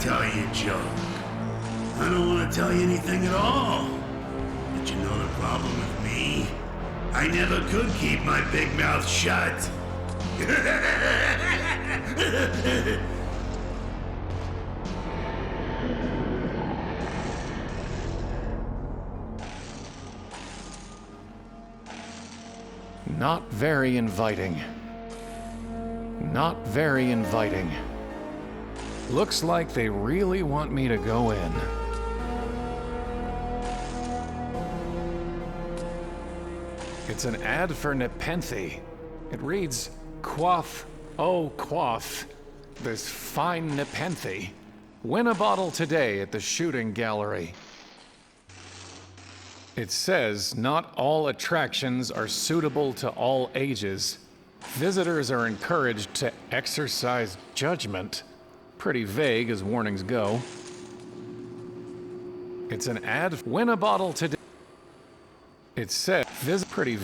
tell you a joke. I don't want to tell you anything at all. But you know the problem with me? I never could keep my big mouth shut. Not very inviting. Not very inviting. Looks like they really want me to go in. It's an ad for Nepenthe. It reads, "Quaff, oh quaff, this fine Nepenthe. Win a bottle today at the shooting gallery." It says not all attractions are suitable to all ages. Visitors are encouraged to exercise judgment. Pretty vague as warnings go. It's an ad. Win a bottle today. It says pretty.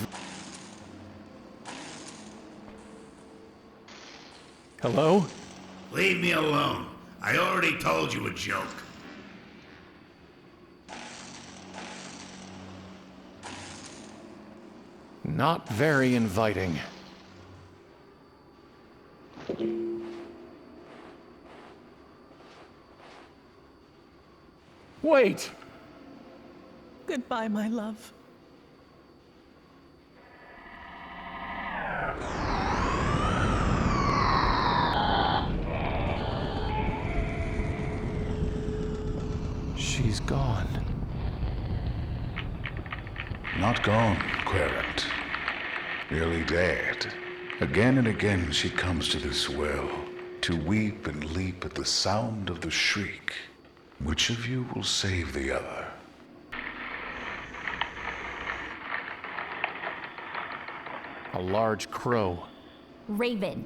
Hello? Leave me alone. I already told you a joke. Not very inviting. Wait! Goodbye, my love. She's gone. Not gone, Querent. Nearly dead. Again and again she comes to this well, to weep and leap at the sound of the shriek. Which of you will save the other? A large crow. Raven.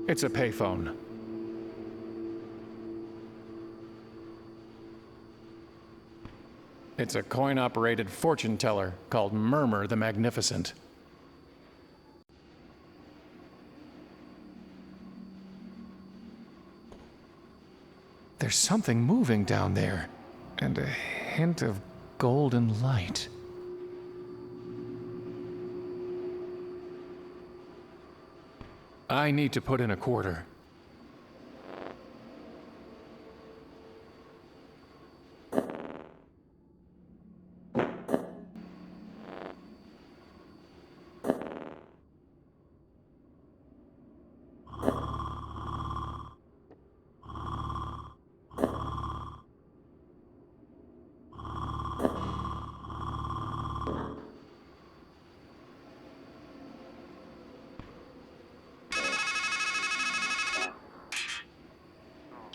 It's a payphone. It's a coin-operated fortune teller called Murmur the Magnificent. There's something moving down there, and a hint of golden light. I need to put in a quarter.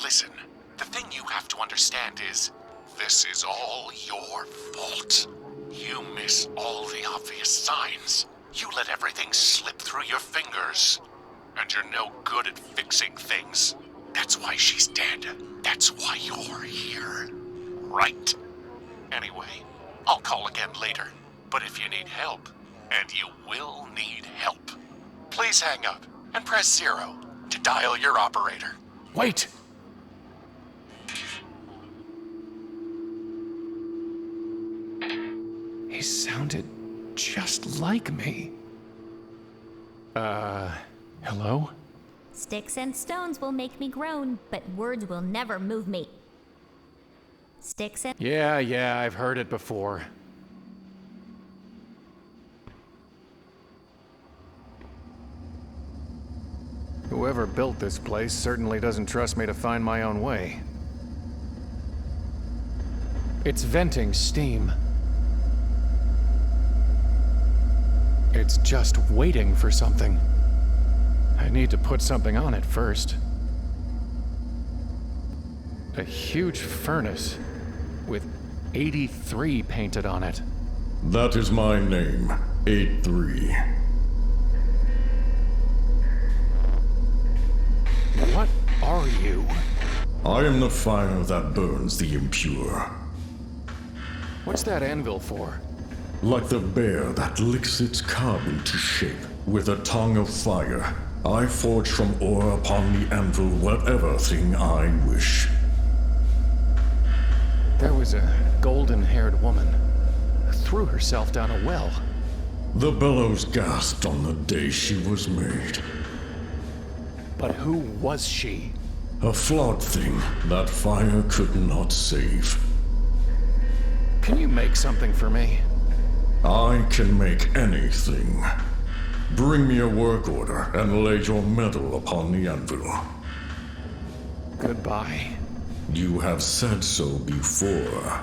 Listen, the thing you have to understand is, this is all your fault. You miss all the obvious signs. You let everything slip through your fingers. And you're no good at fixing things. That's why she's dead. That's why you're here. Right? Anyway, I'll call again later. But if you need help, and you will need help, please hang up and press 0 to dial your operator. Wait! He sounded just like me. Hello? Sticks and stones will make me groan, but words will never move me. Sticks and... Yeah, I've heard it before. Whoever built this place certainly doesn't trust me to find my own way. It's venting steam. It's just waiting for something. I need to put something on it first. A huge furnace with 83 painted on it. That is my name, 83. What are you? I am the fire that burns the impure. What's that anvil for? Like the bear that licks its cub into shape with a tongue of fire, I forge from ore upon the anvil whatever thing I wish. There was a golden-haired woman who threw herself down a well. The bellows gasped on the day she was made. But who was she? A flawed thing that fire could not save. Can you make something for me? I can make anything. Bring me a work order and lay your metal upon the anvil. Goodbye. You have said so before.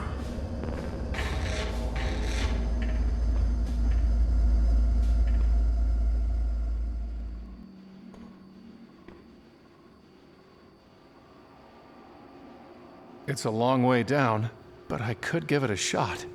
It's a long way down, but I could give it a shot.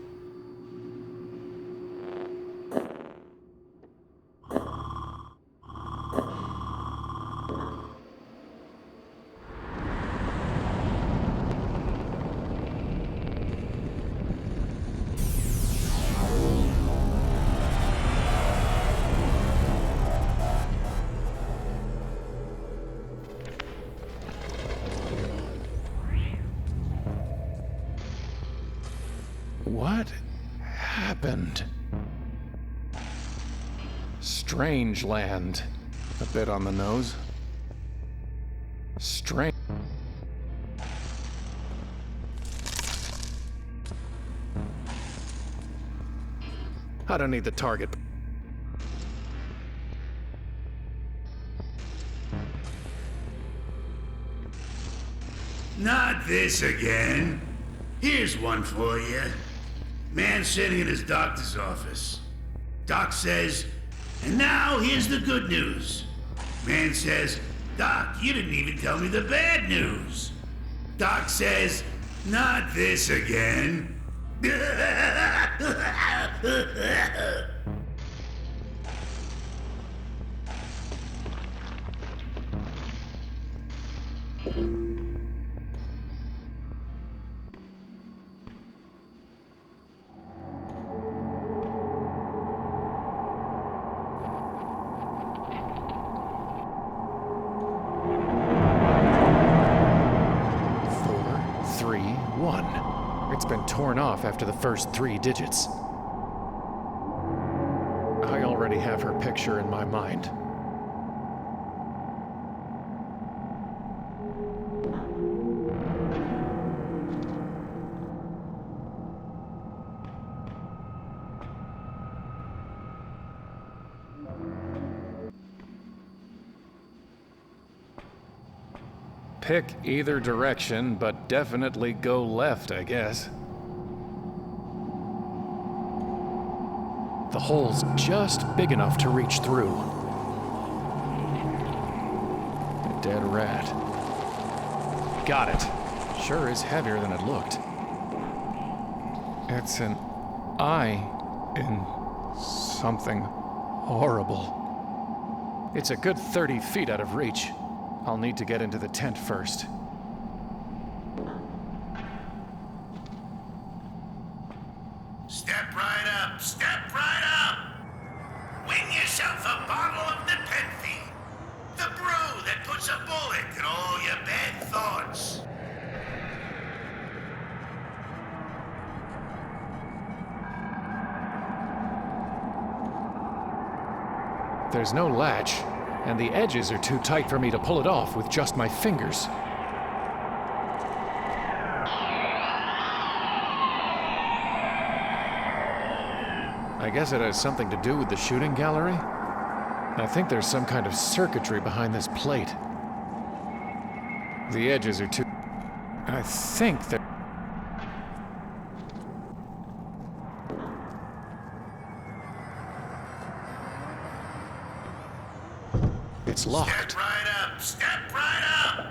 What happened? Strangeland. A bit on the nose. Strange. I don't need the target. Not this again. Here's one for you. Man sitting in his doctor's office. Doc says, and now here's the good news. Man says, Doc, you didn't even tell me the bad news. Doc says, not this again. It's been torn off after the first 3 digits. I already have her picture in my mind. Pick either direction, but definitely go left, I guess. The hole's just big enough to reach through. A dead rat. Got it. Sure is heavier than it looked. It's an eye in something horrible. It's a good 30 feet out of reach. I'll need to get into the tent first. Step right up, step right up! Win yourself a bottle of Nepenthe, the brew that puts a bullet in all your bad thoughts. There's no latch, and the edges are too tight for me to pull it off with just my fingers. I guess it has something to do with the shooting gallery? I think there's some kind of circuitry behind this plate. The edges are too... I think they're... It's locked. Step right up, step right up!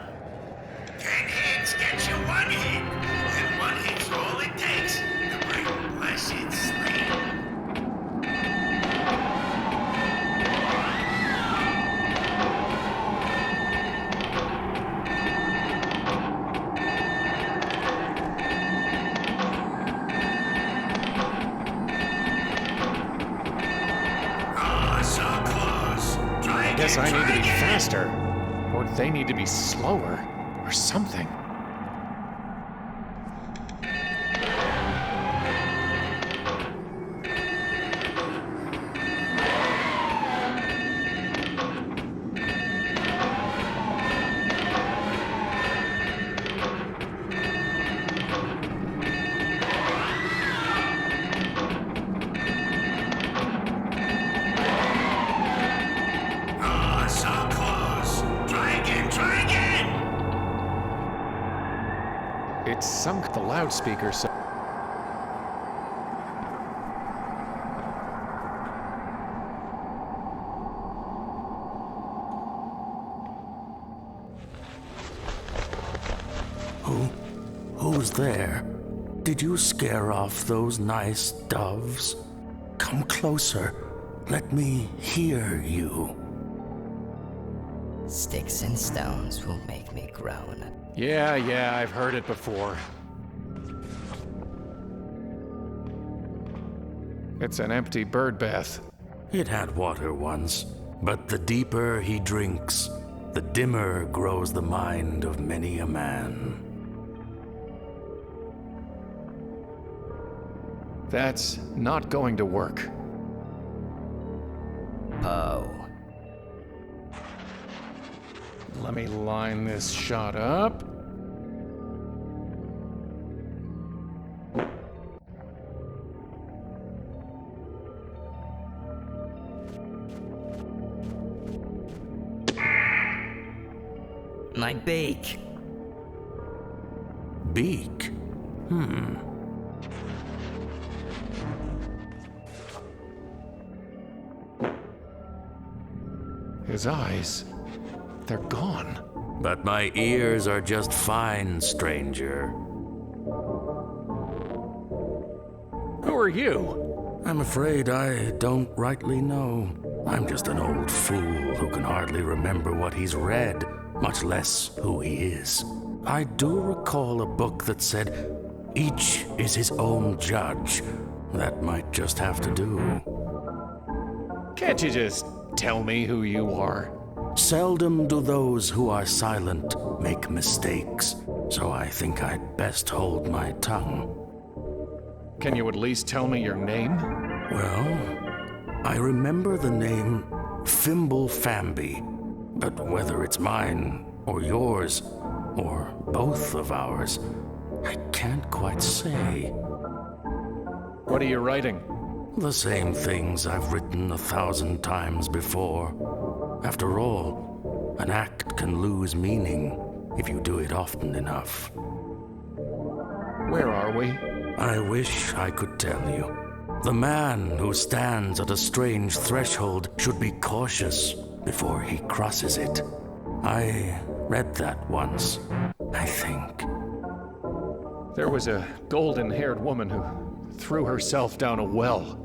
10 hits gets you 1 hit, and 1 hit's all it takes to bring blessed sleep. Oh, so close. Try guess I need to be faster. Or they need to be slower. Or something. It's the loudspeaker, so... Who's there? Did you scare off those nice doves? Come closer. Let me hear you. Sticks and stones will make me groan. Yeah, I've heard it before. It's an empty bird bath. It had water once, but the deeper he drinks, the dimmer grows the mind of many a man. That's not going to work. Poe. Let me line this shot up. My beak. Beak? His eyes, they're gone. But my ears are just fine, stranger. Who are you? I'm afraid I don't rightly know. I'm just an old fool who can hardly remember what he's read, much less who he is. I do recall a book that said, each is his own judge. That might just have to do. Can't you just tell me who you are? Seldom do those who are silent make mistakes, so I think I'd best hold my tongue. Can you at least tell me your name? Well, I remember the name Fimble Famby, but whether it's mine or yours, or both of ours, I can't quite say. What are you writing? The same things I've written 1,000 times before. After all, an act can lose meaning if you do it often enough. Where are we? I wish I could tell you. The man who stands at a strange threshold should be cautious before he crosses it. I read that once, I think. There was a golden-haired woman who threw herself down a well.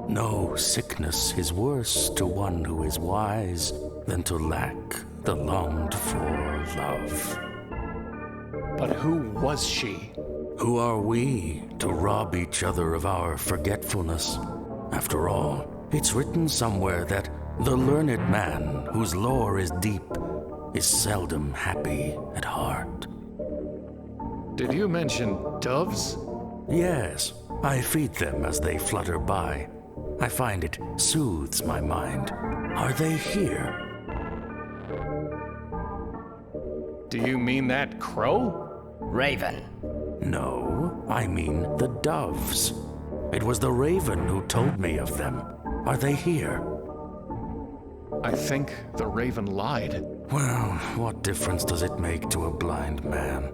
No sickness is worse to one who is wise than to lack the longed-for love. But who was she? Who are we to rob each other of our forgetfulness? After all, it's written somewhere that the learned man whose lore is deep is seldom happy at heart. Did you mention doves? Yes, I feed them as they flutter by. I find it soothes my mind. Are they here? Do you mean that crow? Raven. No, I mean the doves. It was the raven who told me of them. Are they here? I think the raven lied. Well, what difference does it make to a blind man?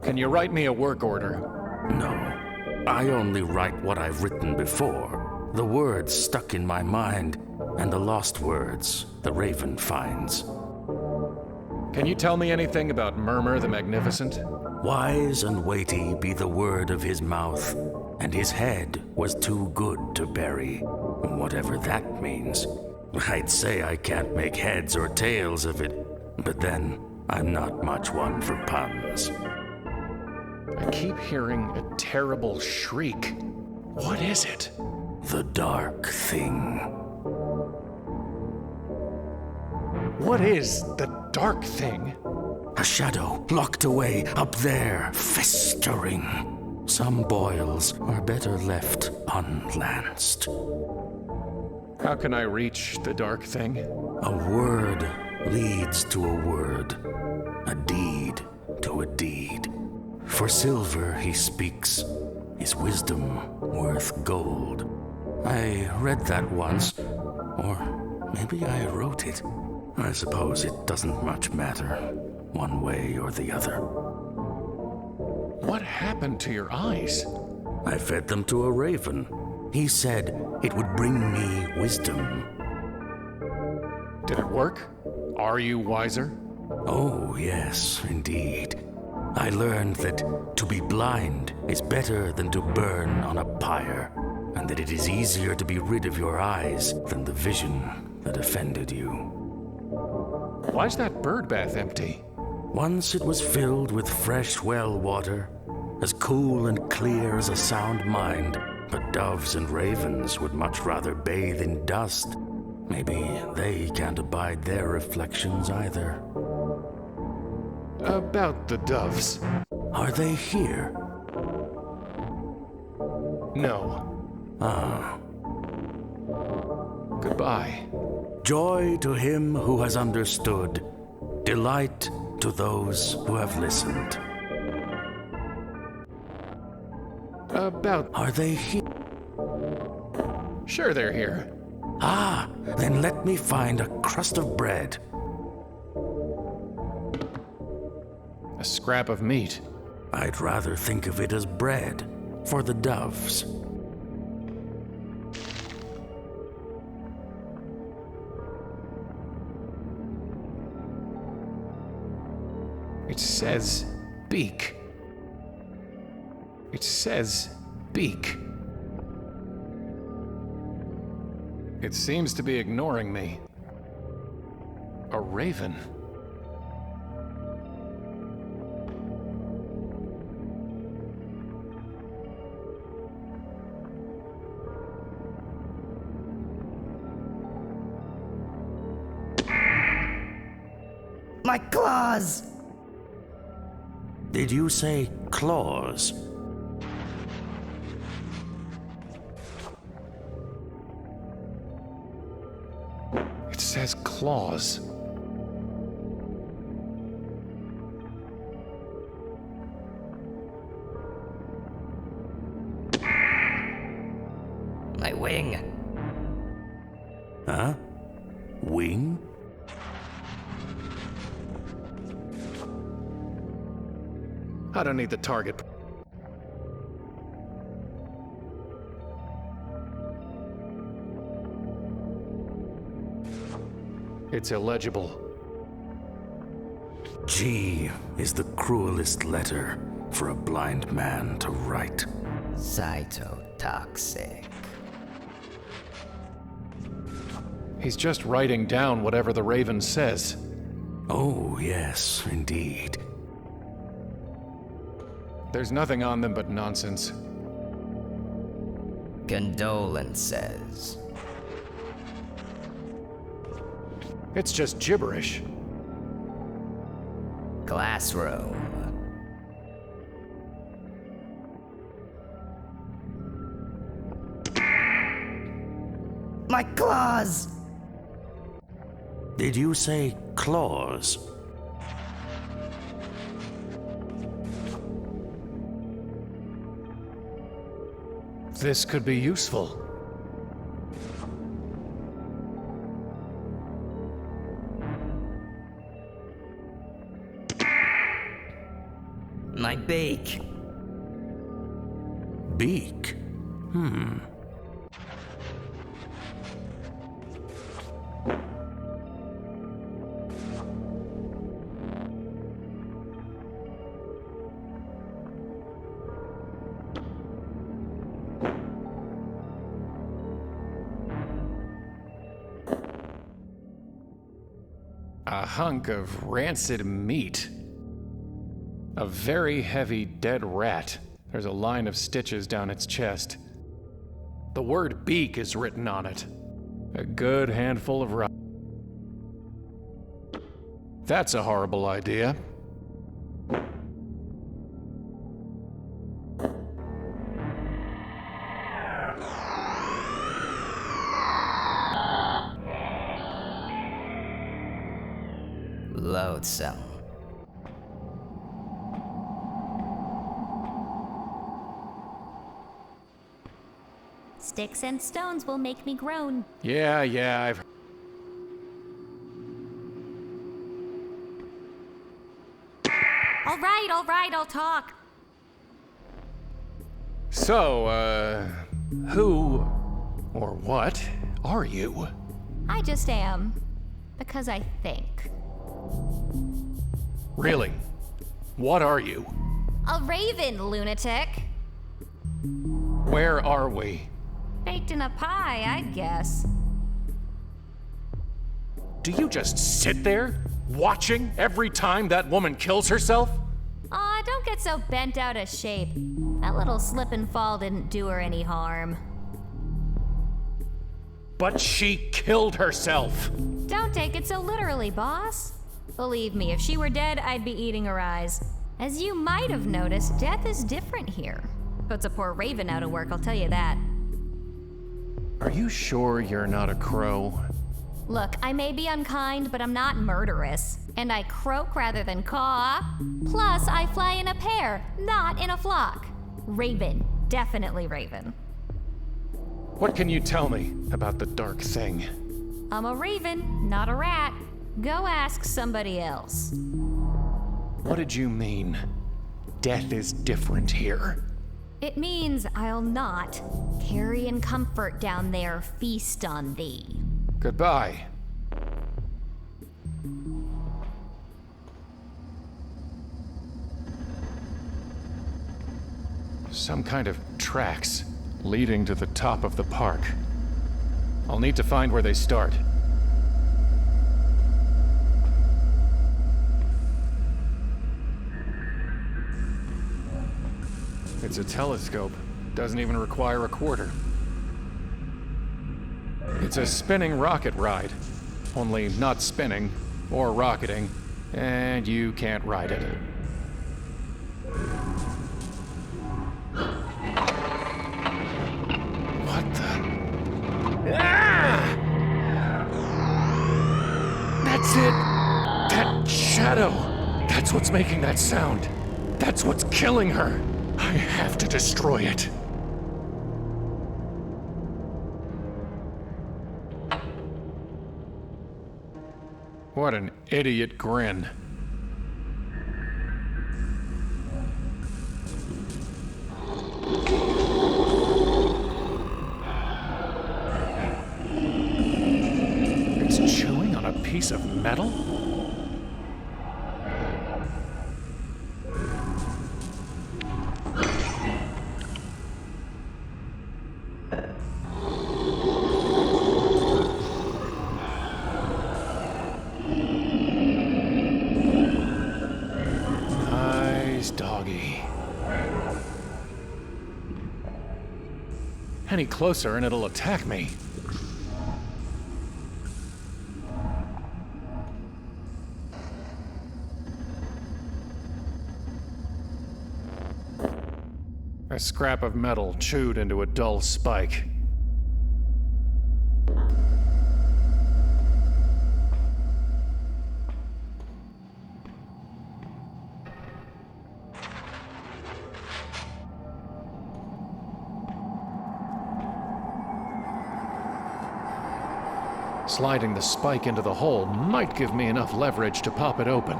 Can you write me a work order? No. I only write what I've written before. The words stuck in my mind, and the lost words the raven finds. Can you tell me anything about Murmur the Magnificent? Wise and weighty be the word of his mouth, and his head was too good to bury, whatever that means. I'd say I can't make heads or tails of it, but then I'm not much one for puns. I keep hearing a terrible shriek. What is it? The dark thing. What is the dark thing? A shadow locked away up there, festering. Some boils are better left unlanced. How can I reach the dark thing? A word leads to a word, a deed to a deed. For silver he speaks, his wisdom worth gold. I read that once, or maybe I wrote it. I suppose it doesn't much matter, one way or the other. What happened to your eyes? I fed them to a raven. He said it would bring me wisdom. Did it work? Are you wiser? Oh, yes, indeed. I learned that to be blind is better than to burn on a pyre, and that it is easier to be rid of your eyes than the vision that offended you. Why's that bird bath empty? Once it was filled with fresh well water, as cool and clear as a sound mind, but doves and ravens would much rather bathe in dust. Maybe they can't abide their reflections either. About the doves. Are they here? No. Ah. Goodbye. Joy to him who has understood. Delight to those who have listened. About... Are they here? Sure they're here. Ah, then let me find a crust of bread. A scrap of meat. I'd rather think of it as bread for the doves. It says beak. It says beak. It seems to be ignoring me. A raven. My claws! Did you say claws? It says claws. My wing. Huh? Wing? I don't need the target. It's illegible. G is the cruelest letter for a blind man to write. Cytotoxic. He's just writing down whatever the raven says. Oh, yes, indeed. There's nothing on them but nonsense. Condolences. It's just gibberish. Classroom. My claws! Did you say claws? This could be useful. My beak. Beak? A hunk of rancid meat. A very heavy dead rat. There's a line of stitches down its chest. The word beak is written on it. A good handful of rock. That's a horrible idea. Loathsome. Sticks and stones will make me groan. Yeah, I've... All right, I'll talk. So, who or what are you? I just am. Because I think. Really? What are you? A raven, lunatic. Where are we? Baked in a pie, I guess. Do you just sit there, watching every time that woman kills herself? Aw, don't get so bent out of shape. That little slip and fall didn't do her any harm. But she killed herself. Don't take it so literally, boss. Believe me, if she were dead, I'd be eating her eyes. As you might have noticed, death is different here. Puts a poor raven out of work, I'll tell you that. Are you sure you're not a crow? Look, I may be unkind, but I'm not murderous. And I croak rather than caw. Plus, I fly in a pair, not in a flock. Raven. Definitely raven. What can you tell me about the dark thing? I'm a raven, not a rat. Go ask somebody else. What did you mean? Death is different here. It means I'll not carry in comfort down there, feast on thee. Goodbye. Some kind of tracks leading to the top of the park. I'll need to find where they start. It's a telescope. Doesn't even require a quarter. It's a spinning rocket ride. Only not spinning, or rocketing, and you can't ride it. What the? Ah! That's it! That shadow! That's what's making that sound. That's what's killing her. I have to destroy it. What an idiot grin. It's chewing on a piece of metal? Doggy. Any closer and it'll attack me. A scrap of metal chewed into a dull spike. Sliding the spike into the hole might give me enough leverage to pop it open.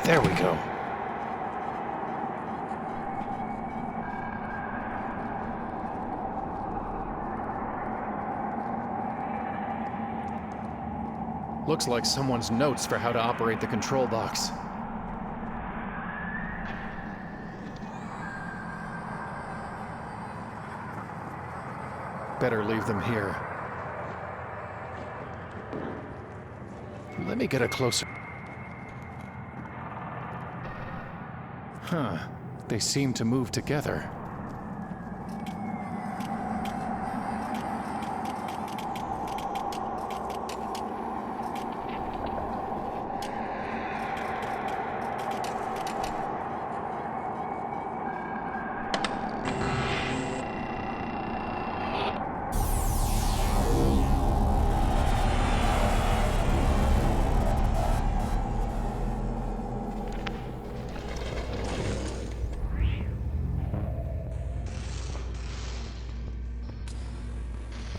There we go. Looks like someone's notes for how to operate the control box. Better leave them here. Let me get a closer... Huh. They seem to move together.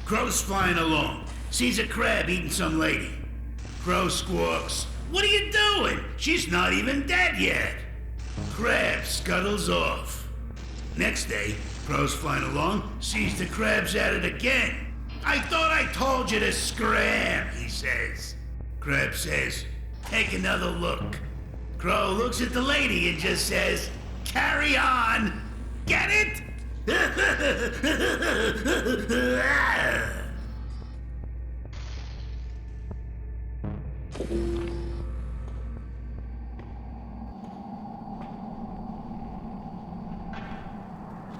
Crow's flying along. Sees a crab eating some lady. Crow squawks, "What are you doing? She's not even dead yet." Crab scuttles off. Next day, Crow's flying along, sees the crabs at it again. "I thought I told you to scram," he says. Crab says, "Take another look." Crow looks at the lady and just says, "Carry on." Get it?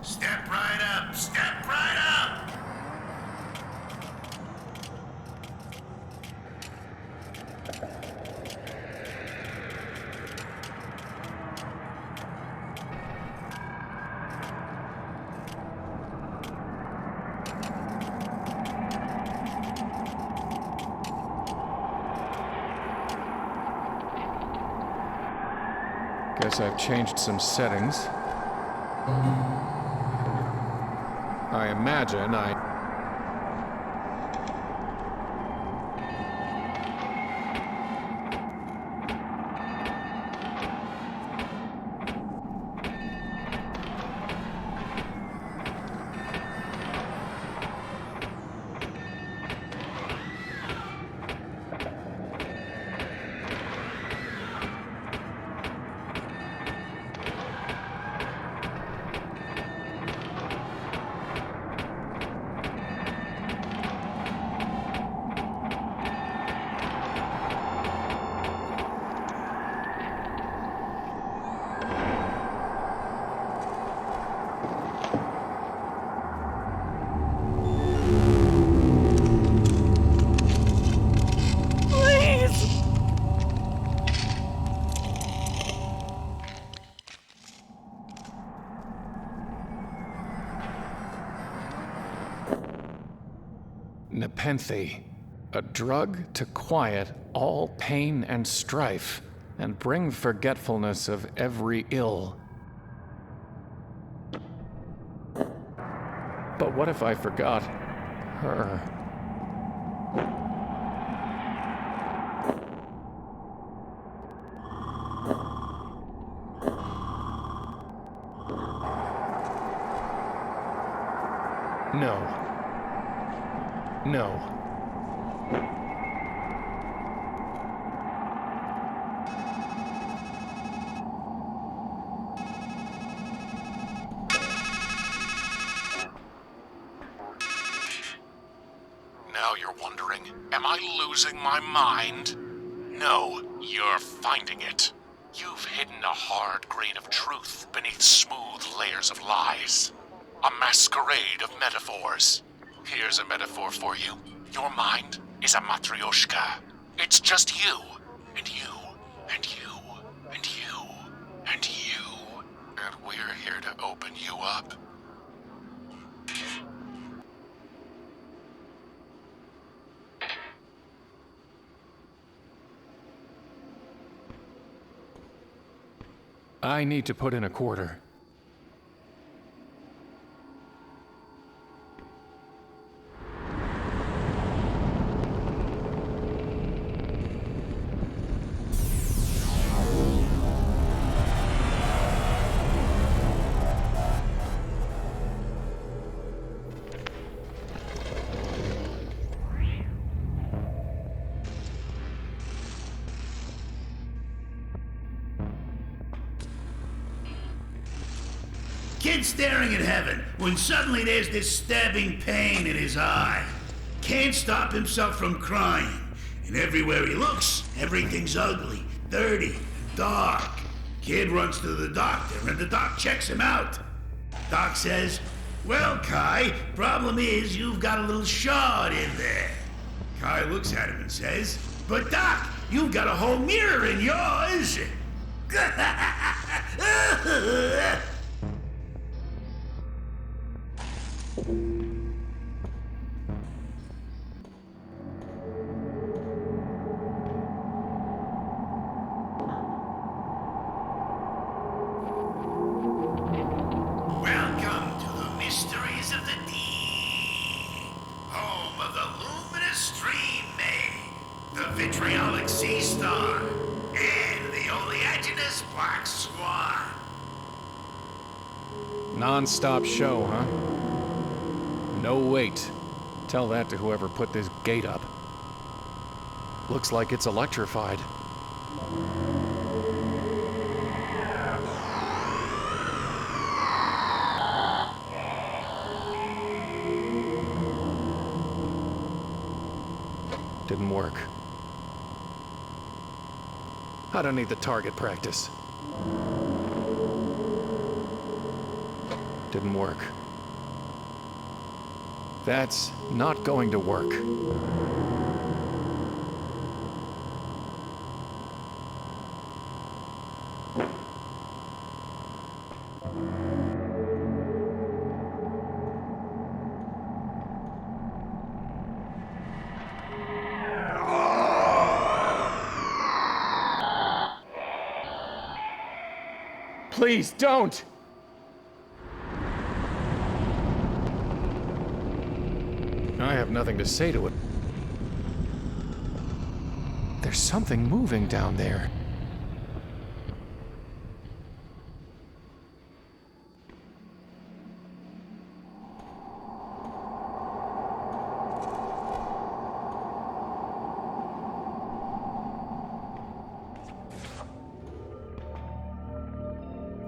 Step right up, step right up! Guess I've changed some settings. I imagine Nepenthe, a drug to quiet all pain and strife, and bring forgetfulness of every ill. But what if I forgot her? No. No. Now you're wondering, am I losing my mind? No, you're finding it. You've hidden a hard grain of truth beneath smooth layers of lies. A masquerade of metaphors. Here's a metaphor for you. Your mind is a matryoshka. It's just you, and you, and you, and you, and you. And we're here to open you up. I need to put in a quarter. Kid's staring at heaven when suddenly there's this stabbing pain in his eye. Can't stop himself from crying. And everywhere he looks, everything's ugly, dirty, and dark. Kid runs to the doctor and the doc checks him out. Doc says, "Well, Kai, problem is you've got a little shard in there." Kai looks at him and says, "But Doc, you've got a whole mirror in yours." Welcome to the mysteries of the deep. Oh, vitriolic sea star, and the oleaginous black swan. Non-stop show, huh? No wait. Tell that to whoever put this gate up. Looks like it's electrified. Didn't work. I don't need the target practice. Didn't work. That's not going to work. Please don't! I have nothing to say to it. There's something moving down there.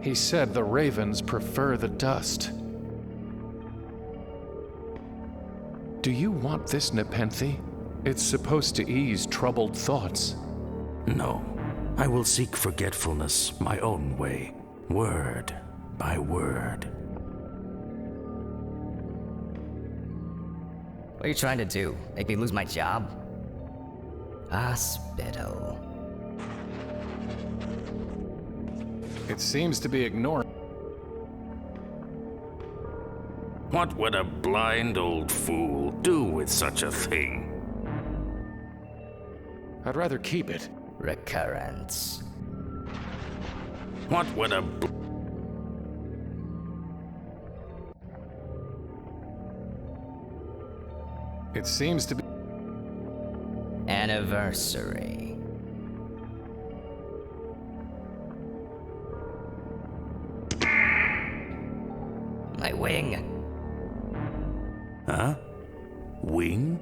He said the ravens prefer the dust. Do you want this, Nepenthe? It's supposed to ease troubled thoughts. No, I will seek forgetfulness my own way, word by word. What are you trying to do? Make me lose my job? Hospital. It seems to be ignored. What would a blind old fool do with such a thing? I'd rather keep it. Recurrence. What would a It seems to be... Anniversary. My wing. Huh? Wing?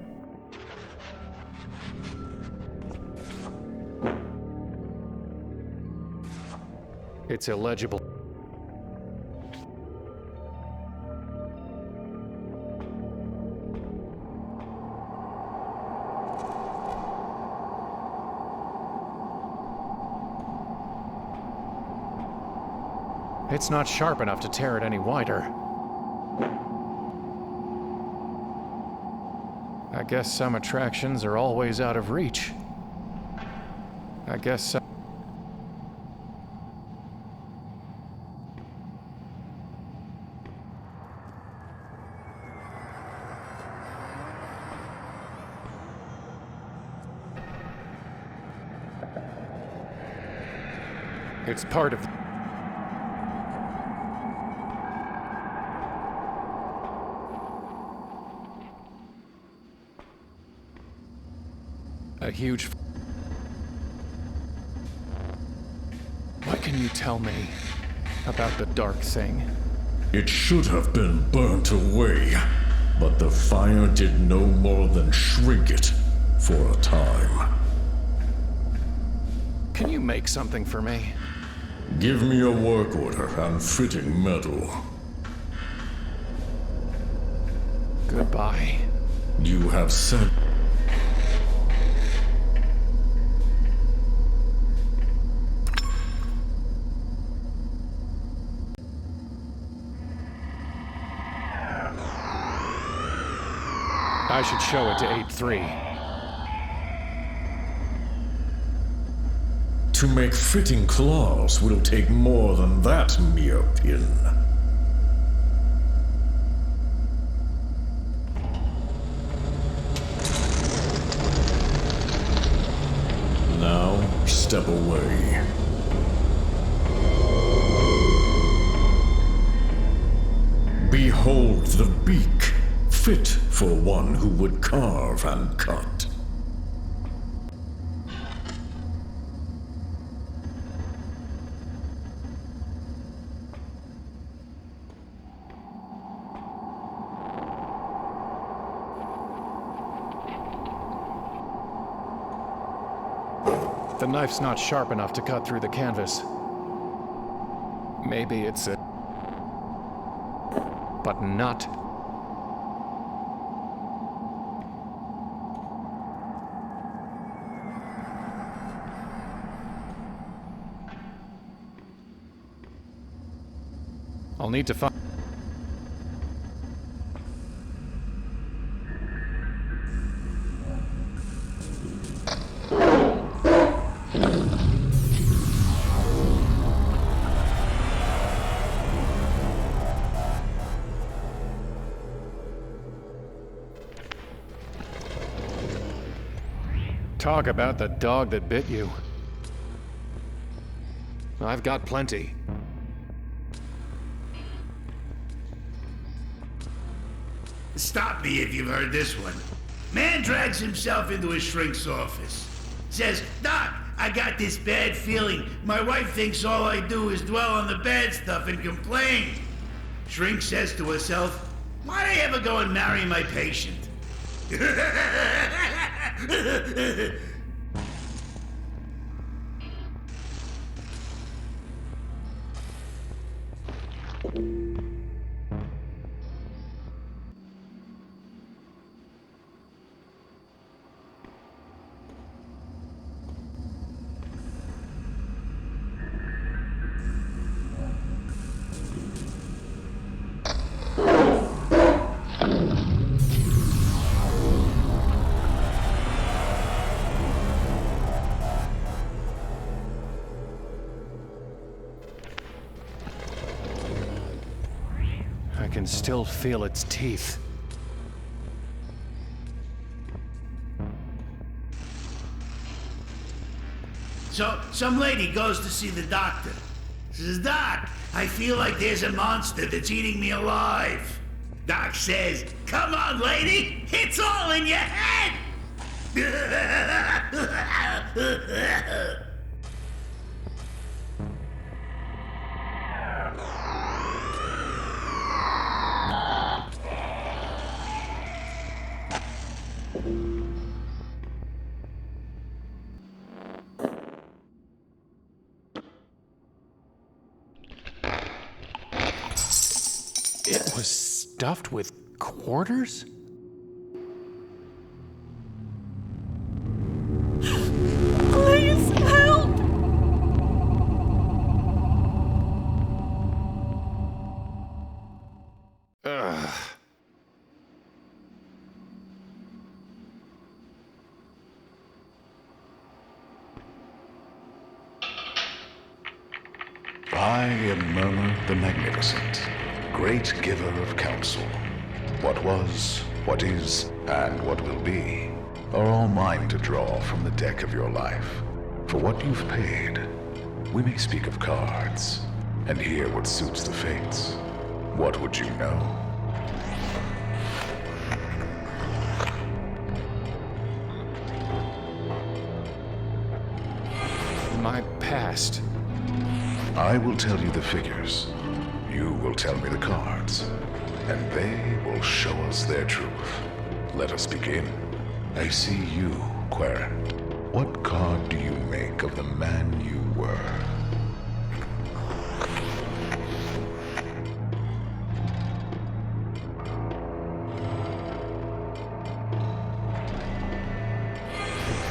It's illegible. It's not sharp enough to tear it any wider. I guess some attractions are always out of reach. I guess some... It's part of... A huge... What can you tell me about the dark thing? It should have been burnt away, but the fire did no more than shrink it for a time. Can you make something for me? Give me a work order and fitting metal. Goodbye. You have said... I should show it to 8-3. To make fitting claws will take more than that mere pin. Now, step away. Behold the beak, fit for one who would carve and cut. The knife's not sharp enough to cut through the canvas. Maybe it's a... but not. I'll need to find... Talk about the dog that bit you. I've got plenty. Stop me if you've heard this one. Man drags himself into his shrink's office. Says, "Doc, I got this bad feeling. My wife thinks all I do is dwell on the bad stuff and complain." Shrink says to herself, "Why'd I ever go and marry my patient?" I can still feel its teeth. So, some lady goes to see the doctor. Says, "Doc, I feel like there's a monster that's eating me alive." Doc says, "Come on, lady, it's all in your head." It was stuffed with quarters? Please help! Ugh. I am Murmur the Magnificent, great giver of counsel. What was, what is, and what will be are all mine to draw from the deck of your life. For what you've paid, we may speak of cards, and hear what suits the fates. What would you know? My past. I will tell you the figures. You will tell me the cards. And they will show us their truth. Let us begin. I see you, Querent. What card do you make of the man you were?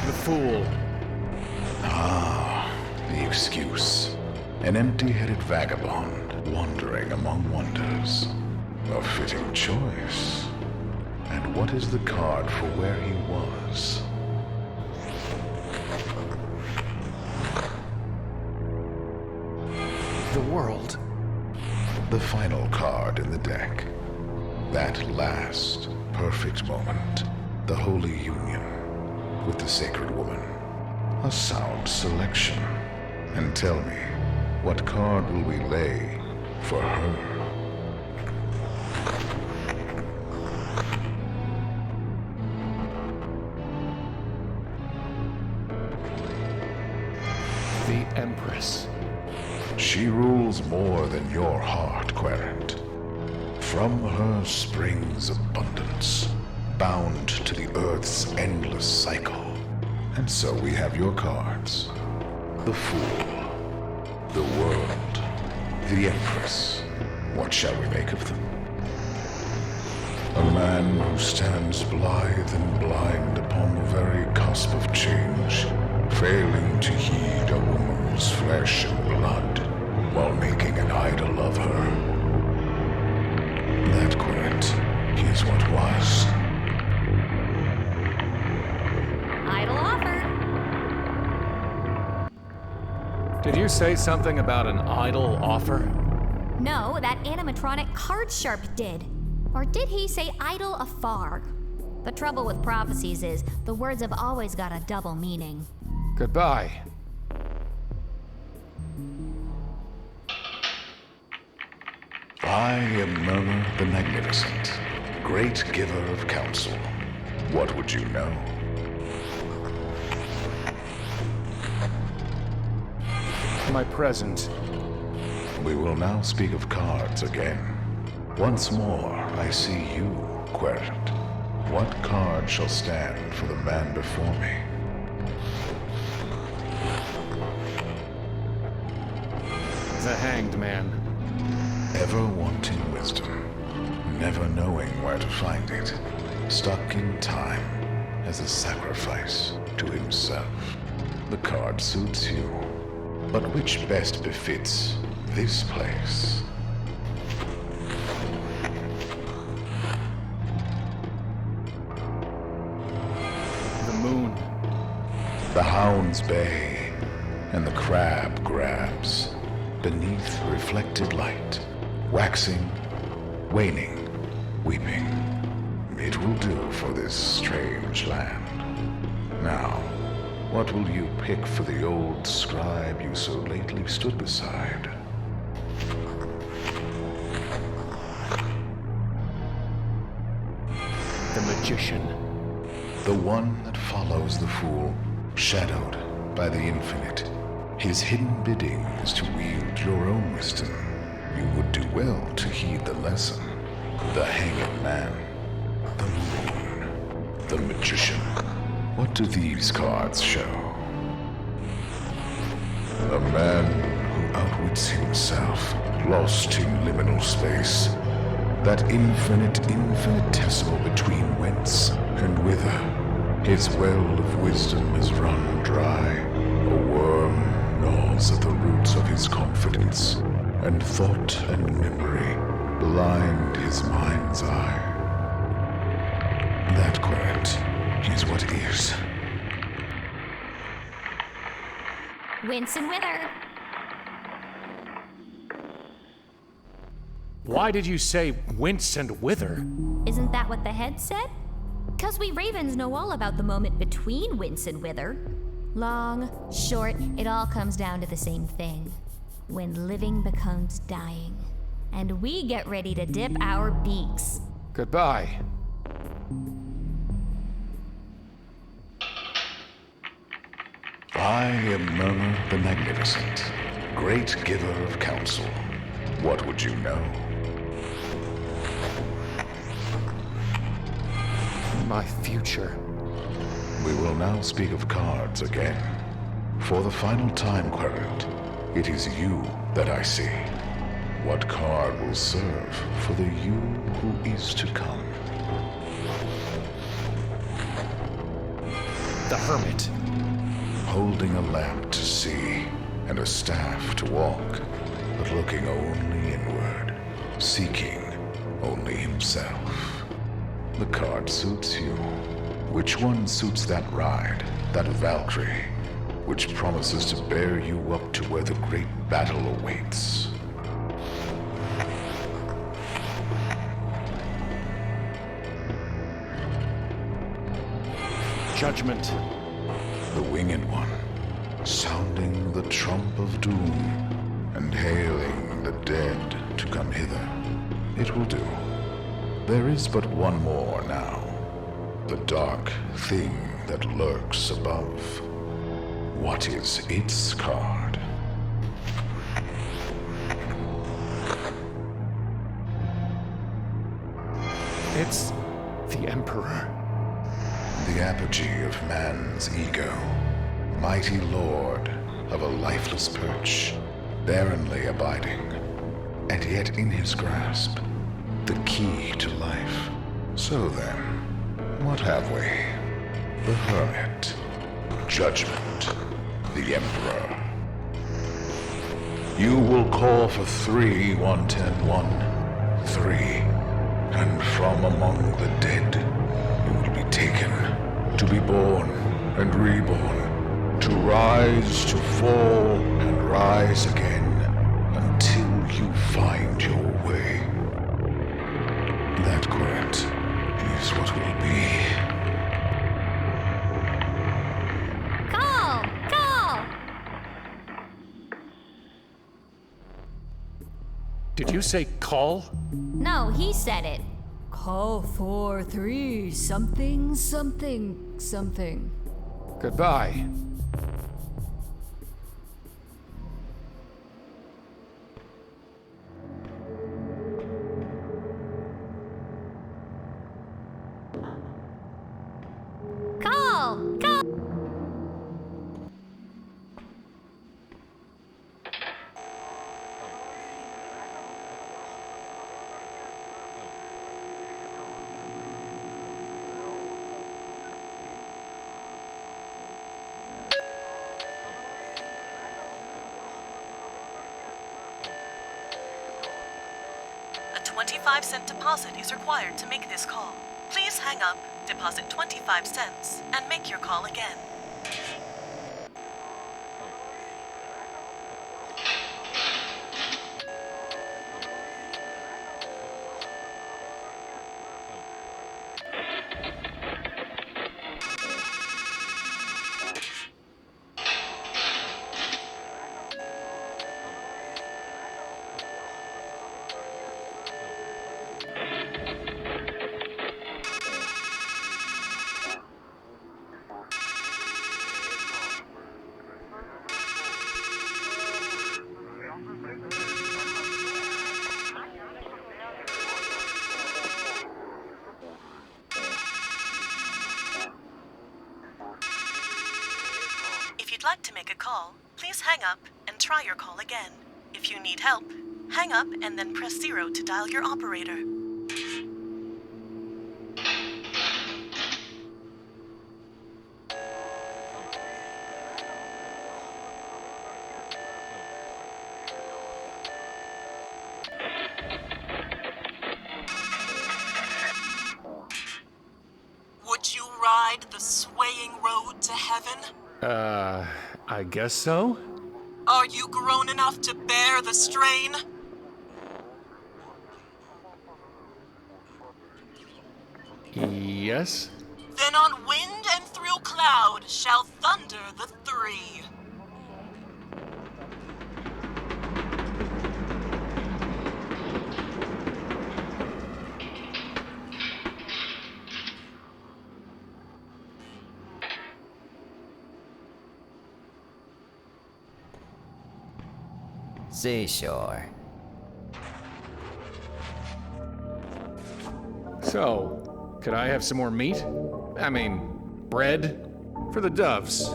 The fool. The excuse. An empty-headed vagabond wandering among wonders. A fitting choice. And what is the card for where he was? The world. The final card in the deck. That last, perfect moment. The Holy Union with the Sacred Woman. A sound selection. And tell me, what card will we lay for her? The Empress. She rules more than your heart, Querent. From her springs abundance, bound to the Earth's endless cycle. And so we have your cards. the fool, the world, the Empress. What shall we make of them? A man who stands blithe and blind upon the very cusp of change, failing to heed a woman's flesh and blood, while making an idol of her. That, Quirrell, is what was. Idle offer. Did you say something about an idle offer? No, that animatronic card sharp did. Or did he say idle afar? The trouble with prophecies is the words have always got a double meaning. Goodbye. I am Murmur the Magnificent, great giver of counsel. What would you know? My present. We will now speak of cards again. Once more, I see you, Querent. What card shall stand for the man before me? The Hanged Man. Ever wanting wisdom, never knowing where to find it, stuck in time as a sacrifice to himself. The card suits you, but which best befits this place? The moon. The hounds bay, and the crab grabs, beneath reflected light, waxing, waning, weeping. It will do for this strange land. Now, what will you pick for the old scribe you so lately stood beside? The Magician. The one that follows the fool, shadowed by the infinite. His hidden bidding is to wield your own wisdom. You would do well to heed the lesson. The Hanged Man, the moon, the Magician. What do these cards show? A man who outwits himself, lost in liminal space. That infinitesimal between whence and whither. His well of wisdom is run dry. A worm gnaws at the roots of his confidence, and thought and memory blind his mind's eye. That, Querent, is what is. Wince and wither. Why did you say wince and wither? Isn't that what the head said? 'Cause we ravens know all about the moment between wince and wither. Long, short, it all comes down to the same thing. When living becomes dying. And we get ready to dip our beaks. Goodbye. I am Murmur the Magnificent, great giver of counsel. What would you know? My future. We will now speak of cards again. For the final time, Querent, it is you that I see. What card will serve for the you who is to come? The Hermit. Holding a lamp to see and a staff to walk, but looking only inward, seeking only himself. The card suits you. Which one suits that ride, that Valkyrie, which promises to bear you up to where the great battle awaits? Judgment. The winged one, sounding the trump of doom, and hailing the dead to come hither. It will do. There is but one more now. The dark thing that lurks above. What is its card? It's the Emperor. The apogee of man's ego. Mighty lord of a lifeless perch, barrenly abiding, and yet in his grasp, the key to life. So then, what have we? The Hermit, Judgment, the Emperor. You will call for 3-1-10-1, 3, and from among the dead, you will be taken, to be born and reborn, to rise, to fall, and rise again, until you find your way. That, Querent, is what will be. Call! Call! Did you say call? No, he said it. Call 4-3 something something something. Goodbye. Call! Call! A 25-cent deposit is required to make this call. Please hang up, deposit 25 cents, and make your call again. If you'd like to make a call, please hang up and try your call again. If you need help, hang up and then press 0 to dial your operator. Would you ride the swaying road to heaven? I guess so? Are you grown enough to bear the strain? Yes? Then on wind and through cloud shall thunder the 3. Seashore. So, could I have some more meat? I mean, bread? For the doves.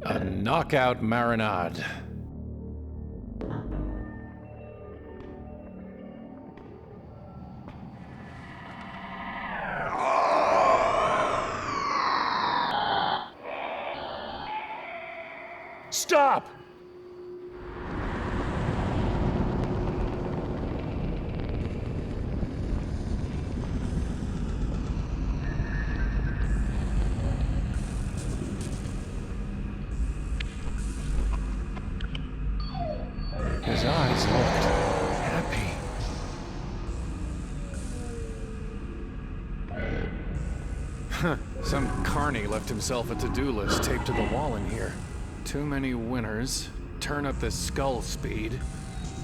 A knockout marinade. Stop! His eyes looked happy. Huh, some carny left himself a to-do list taped to the wall in here. Too many winners, turn up the skull speed,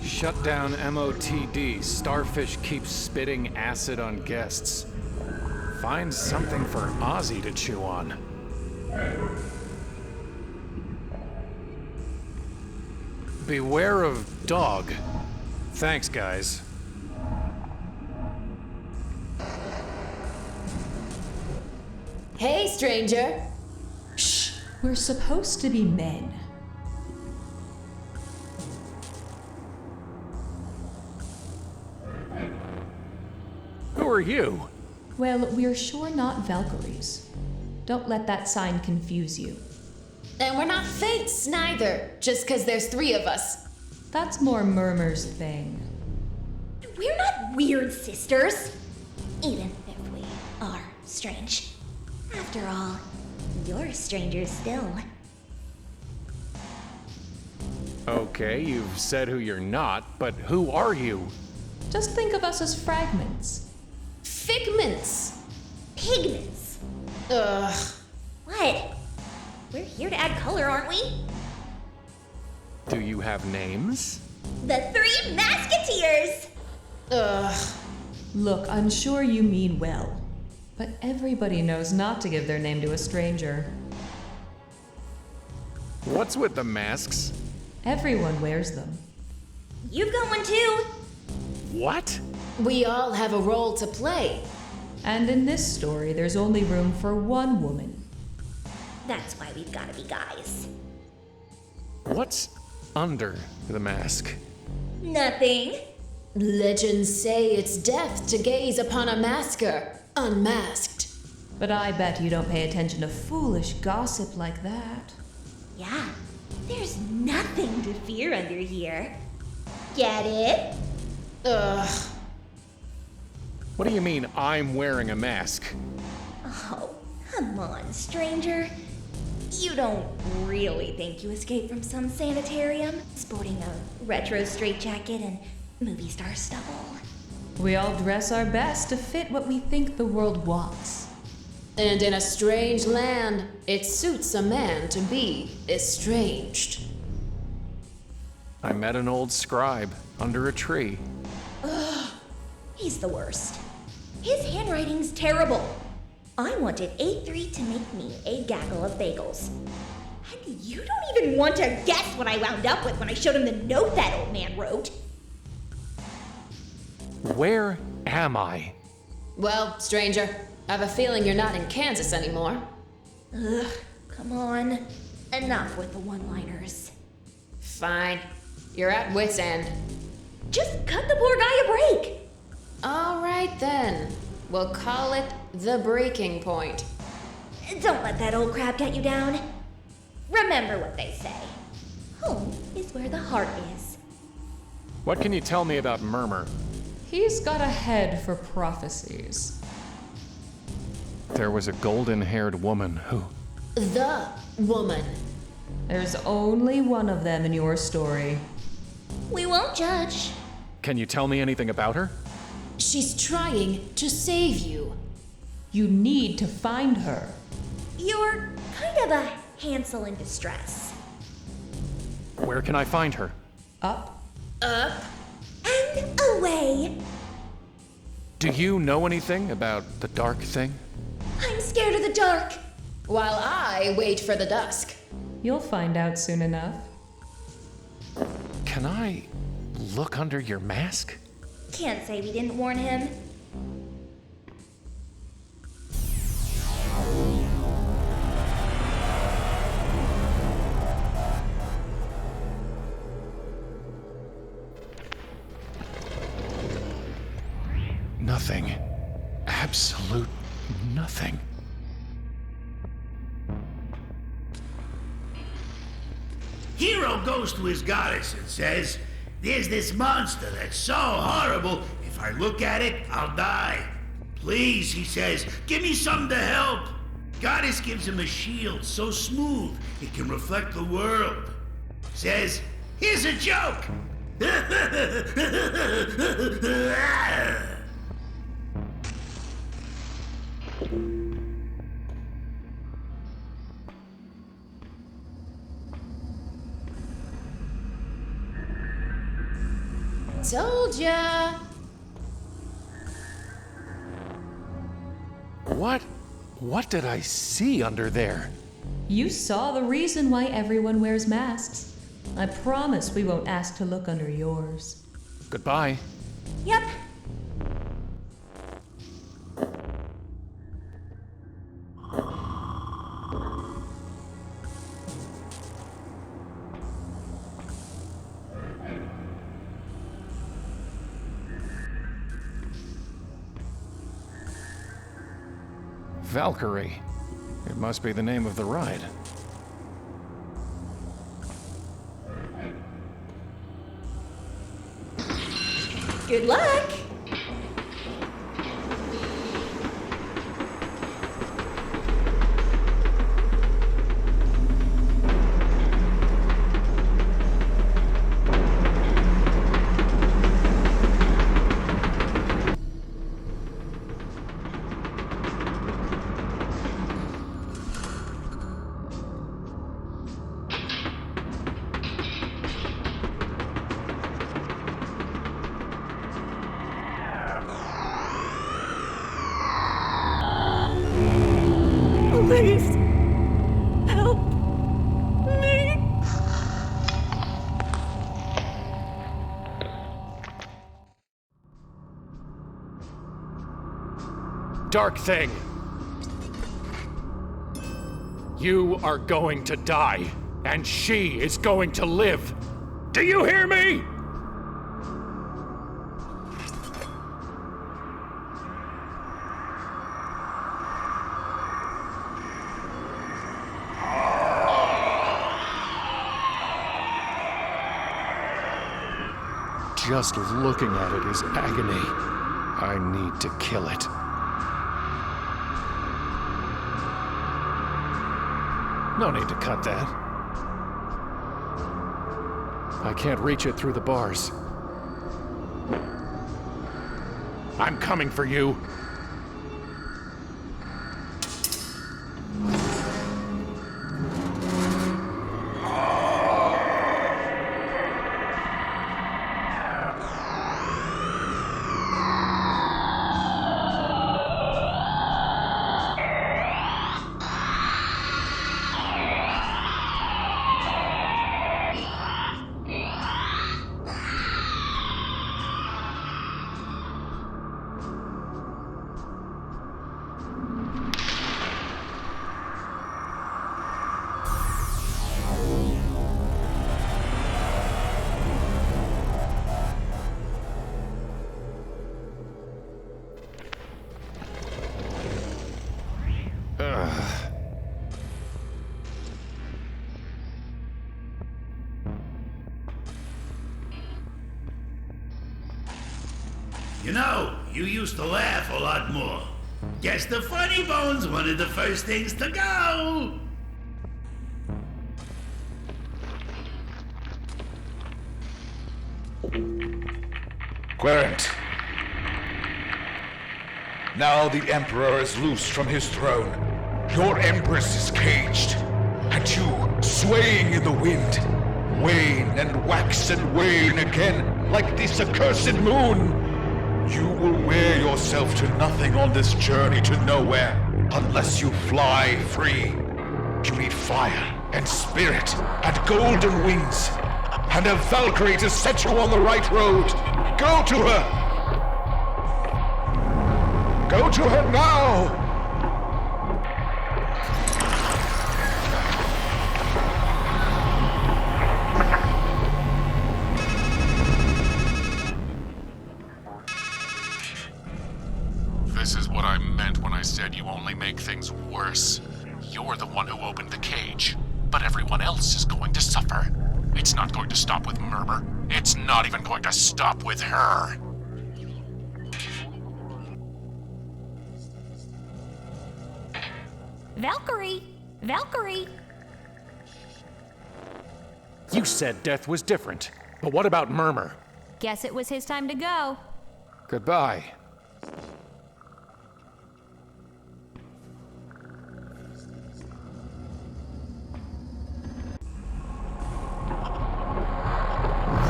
shut down MOTD, starfish keeps spitting acid on guests. Find something for Ozzy to chew on. Beware of dog. Thanks, guys. Hey, stranger. Shh, we're supposed to be men. Who are you? Well, we're sure not Valkyries. Don't let that sign confuse you. And we're not fates, neither, just 'cause there's 3 of us. That's more Murmur's thing. We're not weird sisters, even if we are strange. After all, you're strangers still. Okay, you've said who you're not, but who are you? Just think of us as fragments. Figments. Pigments. Ugh. What? We're here to add color, aren't we? Do you have names? The 3 Masketeers! Ugh. Look, I'm sure you mean well, but everybody knows not to give their name to a stranger. What's with the masks? Everyone wears them. You've got one too. What? We all have a role to play. And in this story, there's only room for one woman. That's why we've gotta be guys. What's under the mask? Nothing. Legends say it's death to gaze upon a masker, unmasked. But I bet you don't pay attention to foolish gossip like that. Yeah, there's nothing to fear under here. Get it? Ugh. What do you mean I'm wearing a mask? Oh, come on, stranger. You don't really think you escaped from some sanitarium sporting a retro straitjacket and movie star stubble? We all dress our best to fit what we think the world wants. And in a strange land, it suits a man to be estranged. I met an old scribe under a tree. Ugh, he's the worst. His handwriting's terrible. I wanted A3 to make me a gaggle of bagels. And you don't even want to guess what I wound up with when I showed him the note that old man wrote. Where am I? Well, stranger, I have a feeling you're not in Kansas anymore. Ugh, come on. Enough with the one-liners. Fine. You're at wit's end. Just cut the poor guy a break. All right then. We'll call it the breaking point. Don't let that old crap get you down. Remember what they say. Home is where the heart is. What can you tell me about Murmur? He's got a head for prophecies. There was a golden-haired woman who... The woman. There's only one of them in your story. We won't judge. Can you tell me anything about her? She's trying to save you. You need to find her. You're kind of a Hansel in distress. Where can I find her? Up. Up. And away. Do you know anything about the dark thing? I'm scared of the dark. While I wait for the dusk. You'll find out soon enough. Can I look under your mask? Can't say we didn't warn him. Nothing. Absolute nothing. Hero goes to his goddess and says, "There's this monster that's so horrible, if I look at it, I'll die. Please," he says, "give me something to help." Goddess gives him a shield so smooth it can reflect the world. Says, "Here's a joke." Told ya. What did I see under there? You saw the reason why everyone wears masks. I promise we won't ask to look under yours. Goodbye. Yep. Valkyrie. It must be the name of the ride. Good luck! Please, help me. Dark thing! You are going to die, and she is going to live. Do you hear me? Just looking at it is agony. I need to kill it. No need to cut that. I can't reach it through the bars. I'm coming for you. You know, you used to laugh a lot more. Guess the funny bone's one of the first things to go. Querent. Now the Emperor is loosed from his throne. Your Empress is caged, and you, swaying in the wind, wane and wax and wane again like this accursed moon. You will wear yourself to nothing on this journey to nowhere unless you fly free. You need fire and spirit and golden wings and a Valkyrie to set you on the right road. Go to her! Go to her now! This is what I meant when I said you only make things worse. You're the one who opened the cage, but everyone else is going to suffer. It's not going to stop with Murmur. It's not even going to stop with her. Valkyrie! Valkyrie! You said death was different, but what about Murmur? Guess it was his time to go. Goodbye.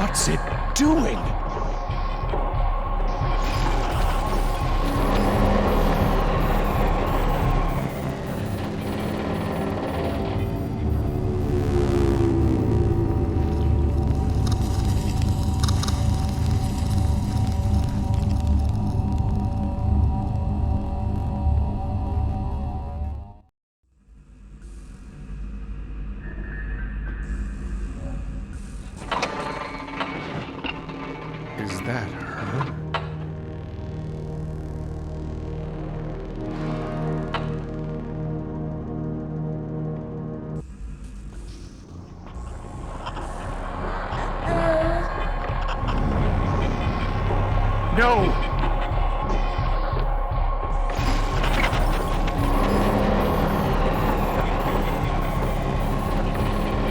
What's it doing? Is that her? No!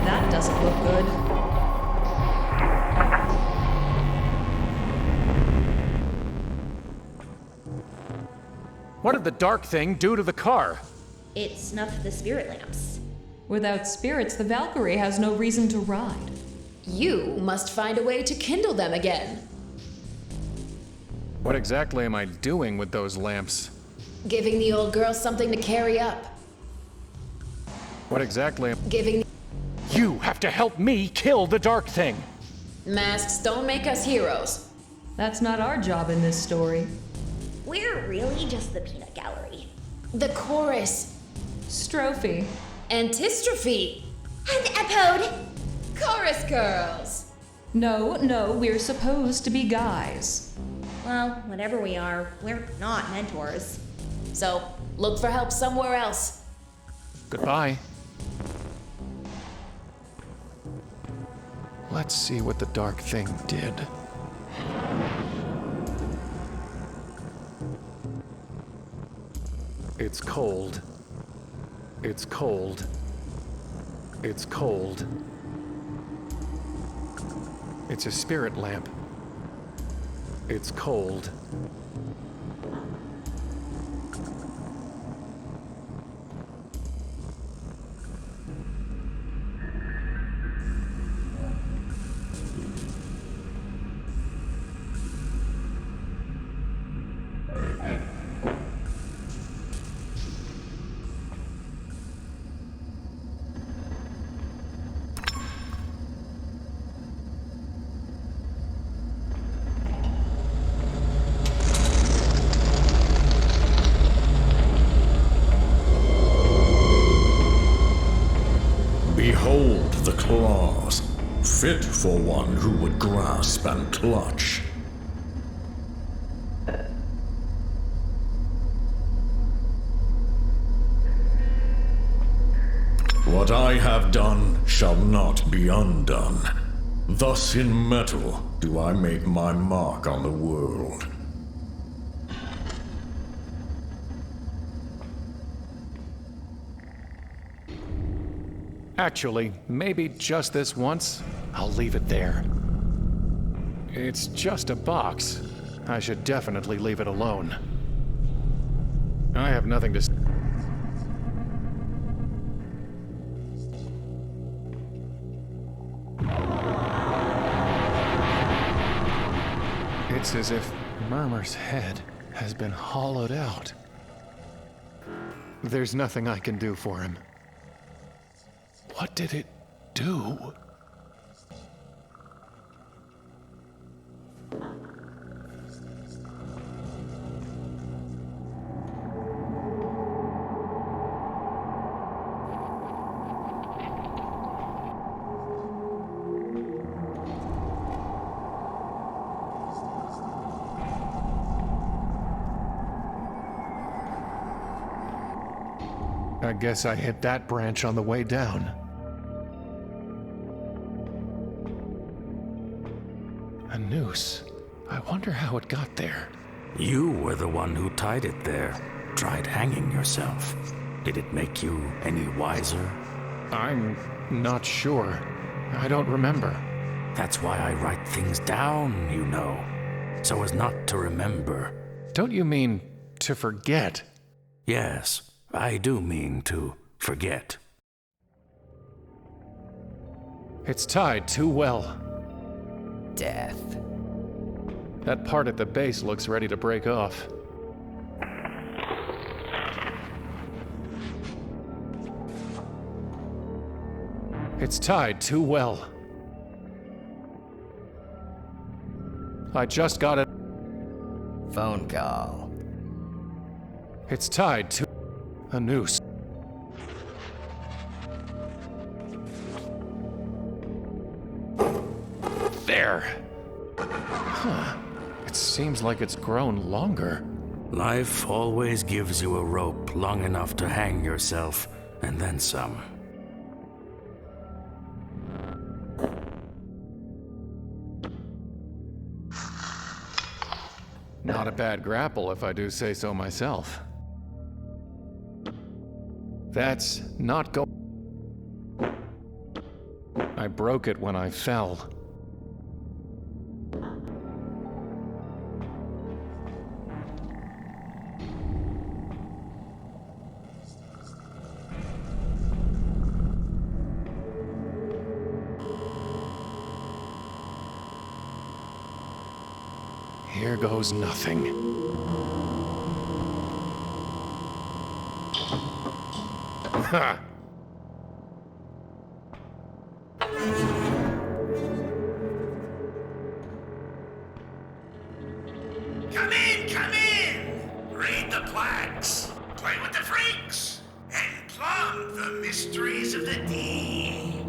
That doesn't look good. What did the dark thing do to the car? It snuffed the spirit lamps. Without spirits, the Valkyrie has no reason to ride. You must find a way to kindle them again. What exactly am I doing with those lamps? Giving the old girl something to carry up. What exactly am... Giving... You have to help me kill the dark thing! Masks don't make us heroes. That's not our job in this story. We're really just the peanut gallery. The chorus. Strophe. Antistrophe. And epode. Chorus girls. No, we're supposed to be guys. Well, whatever we are, we're not mentors. So, look for help somewhere else. Goodbye. Let's see what the dark thing did. It's cold. It's cold. It's cold. It's a spirit lamp. It's cold. Behold the claws, fit for one who would grasp and clutch. What I have done shall not be undone. Thus in metal do I make my mark on the world. Actually, maybe just this once, I'll leave it there. It's just a box. I should definitely leave it alone. I have nothing to... It's as if Murmur's head has been hollowed out. There's nothing I can do for him. What did it do? I guess I hit that branch on the way down. A noose. I wonder how it got there. You were the one who tied it there. Tried hanging yourself. Did it make you any wiser? I'm not sure. I don't remember. That's why I write things down, you know. So as not to remember. Don't you mean to forget? Yes, I do mean to forget. It's tied too well. Death. That part at the base looks ready to break off. It's tied too well. I just got it. Phone call. It's tied to a noose. There. It seems like it's grown longer. Life always gives you a rope long enough to hang yourself, and then some. Not a bad grapple, if I do say so myself. That's not go. I broke it when I fell. Here goes nothing. Ha! Come in! Read the plaques, play with the freaks, and plumb the mysteries of the deep.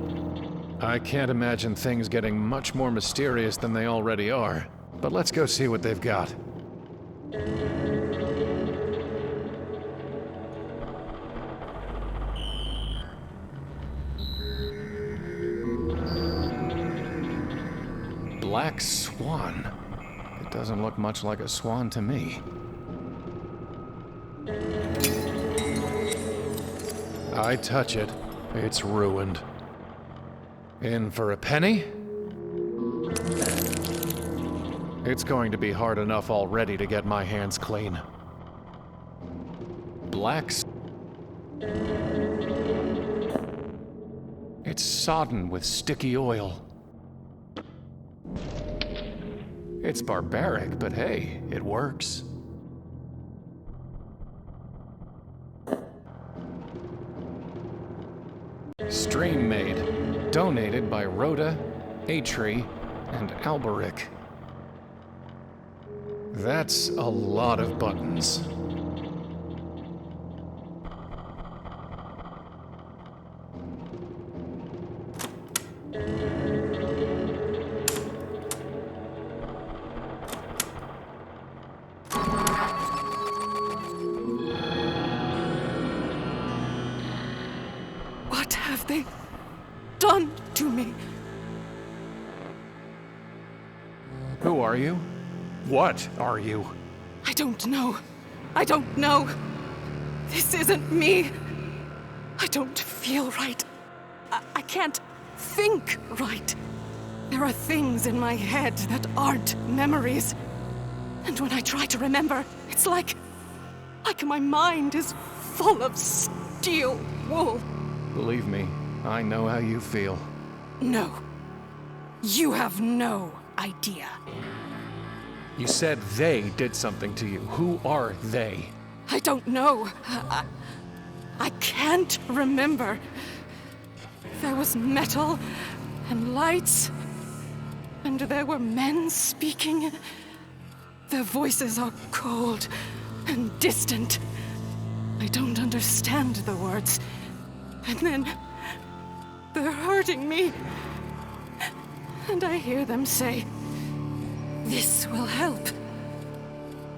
I can't imagine things getting much more mysterious than they already are. But let's go see what they've got. Black swan. It doesn't look much like a swan to me. I touch it, it's ruined. In for a penny? It's going to be hard enough already to get my hands clean. It's sodden with sticky oil. It's barbaric, but hey, it works. Stream made, donated by Rhoda, Atri, and Alberic. That's a lot of buttons. What have they done to me? Who are you? What are you? I don't know. I don't know. This isn't me. I don't feel right. I can't think right. There are things in my head that aren't memories. And when I try to remember, it's like my mind is full of steel wool. Believe me, I know how you feel. No. You have no idea. You said they did something to you. Who are they? I don't know. I can't remember. There was metal and lights, and there were men speaking. Their voices are cold and distant. I don't understand the words. And then they're hurting me. And I hear them say, "This will help."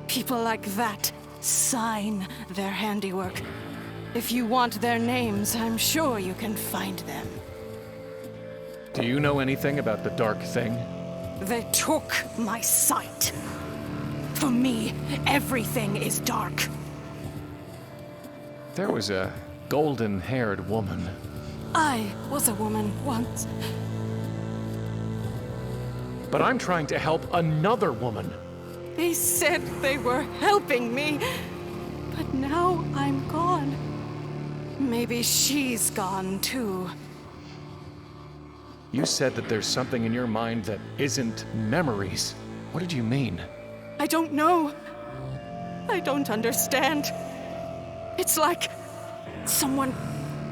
People like that sign their handiwork. If you want their names, I'm sure you can find them. Do you know anything about the Dark Thing? They took my sight. For me, everything is dark. There was a golden-haired woman. I was a woman once. But I'm trying to help another woman. They said they were helping me, but now I'm gone. Maybe she's gone too. You said that there's something in your mind that isn't memories. What did you mean? I don't know. I don't understand. It's like someone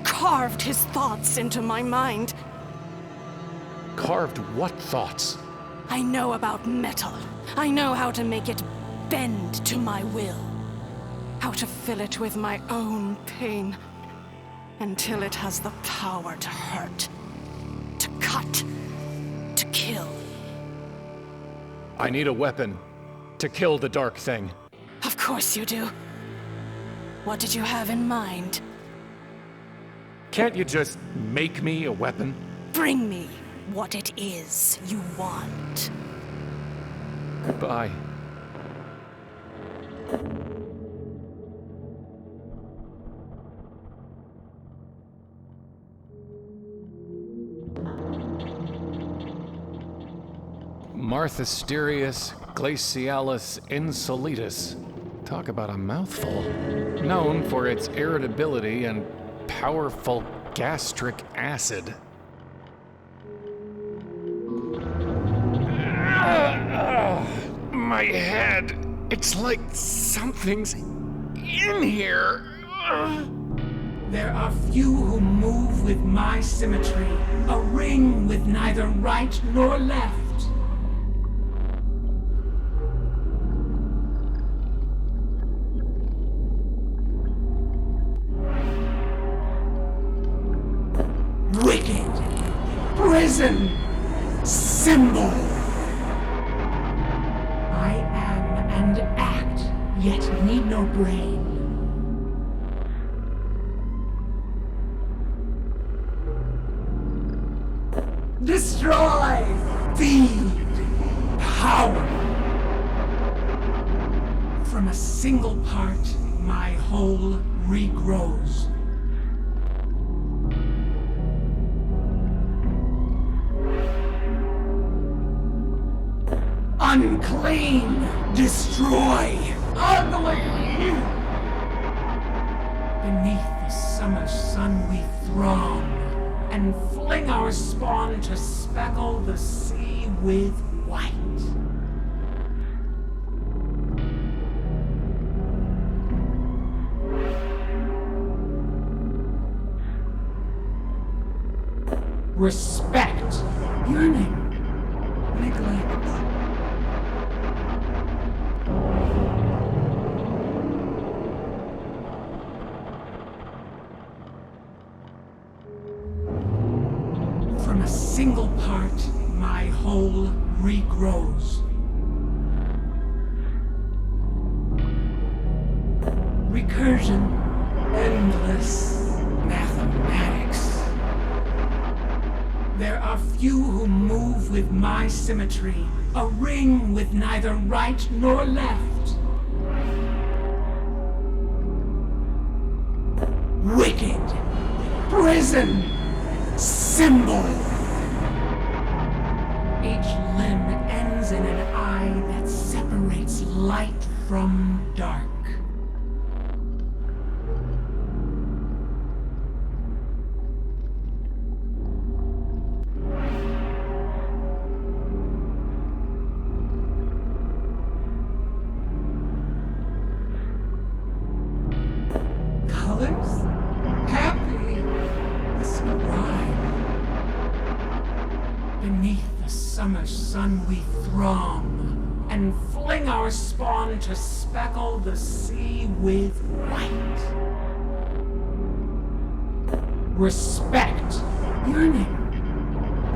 carved his thoughts into my mind. Carved what thoughts? I know about metal. I know how to make it bend to my will. How to fill it with my own pain until it has the power to hurt, to cut, to kill. I need a weapon to kill the Dark Thing. Of course you do. What did you have in mind? Can't you just make me a weapon? Bring me what it is you want. Goodbye. Marthasterius glacialis insolitus. Talk about a mouthful. Known for its irritability and powerful gastric acid. My head. It's like something's in here. There are few who move with my symmetry, a ring with neither right nor left. Wicked prison symbol. I am and act, yet need no brain. Destroy! Feed! Power! From a single part, my whole regrows. Unclean! Destroy! Ugly! Beneath the summer sun we throng, and fling our spawn to speckle the sea with white. Respect, yearning, neglect. From a single part, my whole regrows. Recursion, endless mathematics. There are few who move with my symmetry, a ring with neither right nor left. Wicked prison symbol. Each limb ends in an eye that separates light from dark. Colors? Happy. Ascribe. Beneath the summer sun we throng, and fling our spawn to speckle the sea with white. Respect, yearning,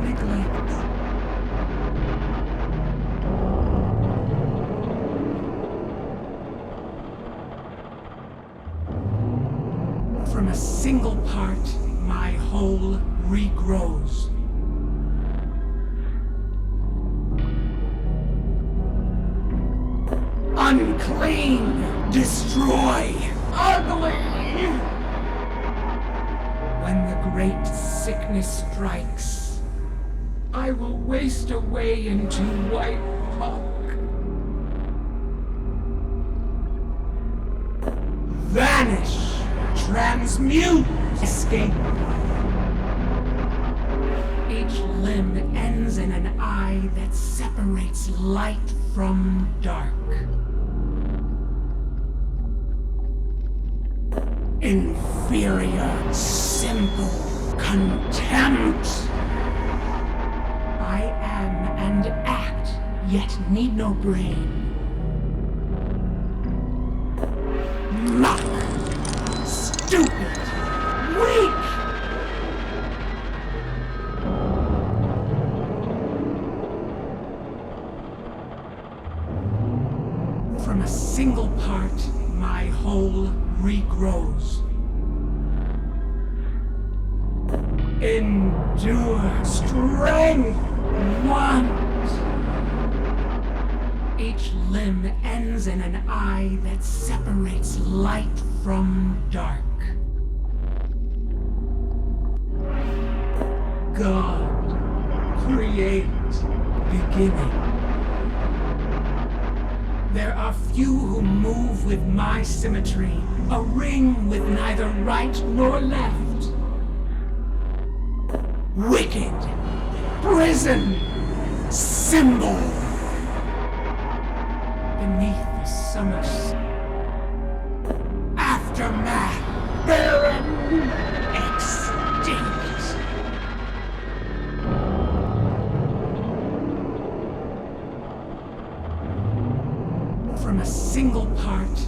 neglect. From a single part, my whole regrows. Unclean! Destroy! Ugly! When the great sickness strikes, I will waste away into white muck. Vanish! Transmute! Escape! Each limb ends in an eye that separates light from dark. Inferior, simple contempt. I am and act, yet need no brain. Muck. Stupid. Weak. From a single part, my whole regrows. Endure, strength, want. Each limb ends in an eye that separates light from dark. God, create, beginning. There are few who move with my symmetry, a ring with neither right nor left. Wicked, prison, symbol. Beneath the summer aftermath, barren, extinct. From a single part,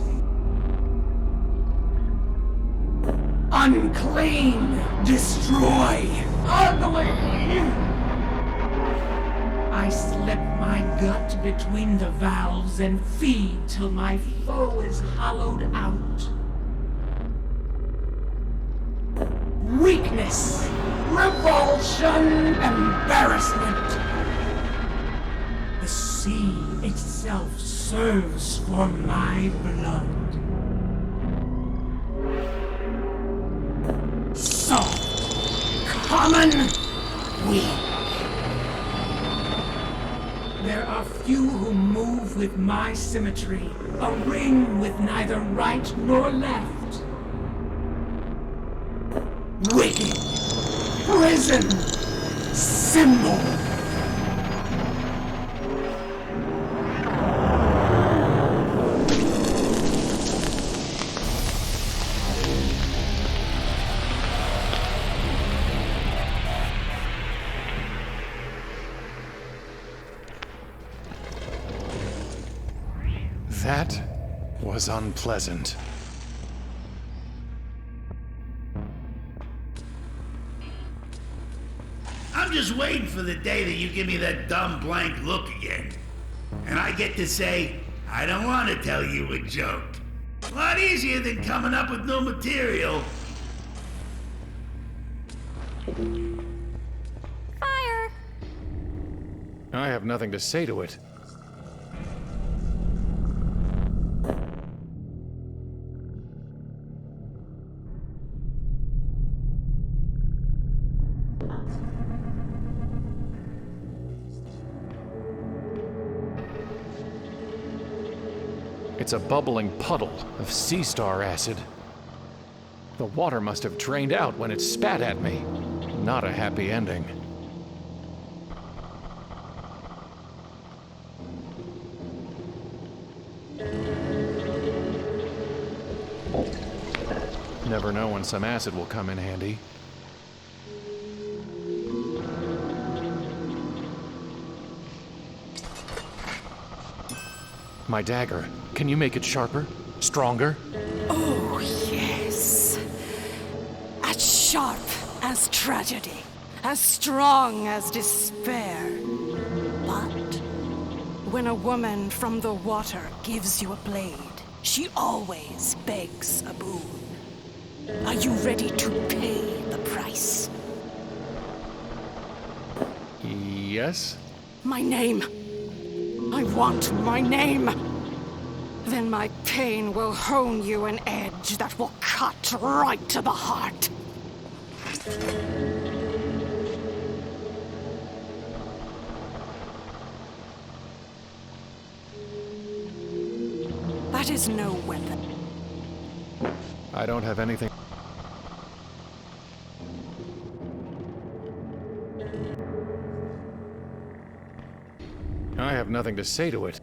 unclean, destroy, ugly. I slip my gut between the valves and feed till my foe is hollowed out. Weakness, revulsion, embarrassment. The sea itself serves for my blood. Soft, common, weak. There are few who move with my symmetry, a ring with neither right nor left. Wicked, prison, symbol. That was unpleasant. I'm just waiting for the day that you give me that dumb blank look again. And I get to say, I don't want to tell you a joke. A lot easier than coming up with no material. Fire! I have nothing to say to it. It's a bubbling puddle of sea star acid. The water must have drained out when it spat at me. Not a happy ending. Never know when some acid will come in handy. My dagger. Can you make it sharper? Stronger? Oh, yes. As sharp as tragedy, as strong as despair. But when a woman from the water gives you a blade, she always begs a boon. Are you ready to pay the price? Yes? My name. I want my name. Then my pain will hone you an edge that will cut right to the heart. That is no weapon. I don't have anything. I have nothing to say to it.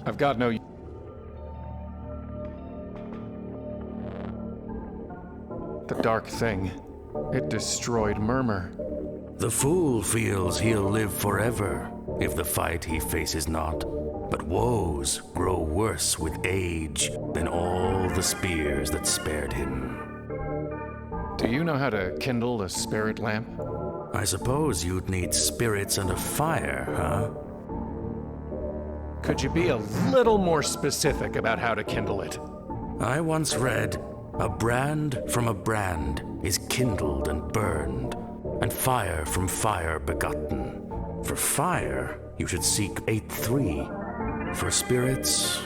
I've got no... The dark thing. It destroyed Murmur. The fool feels he'll live forever if the fight he faces not. But woes grow worse with age than all the spears that spared him. Do you know how to kindle a spirit lamp? I suppose you'd need spirits and a fire, huh? Could you be a little more specific about how to kindle it? I once read, a brand from a brand is kindled and burned, and fire from fire begotten. For fire, you should seek 8-3. For spirits,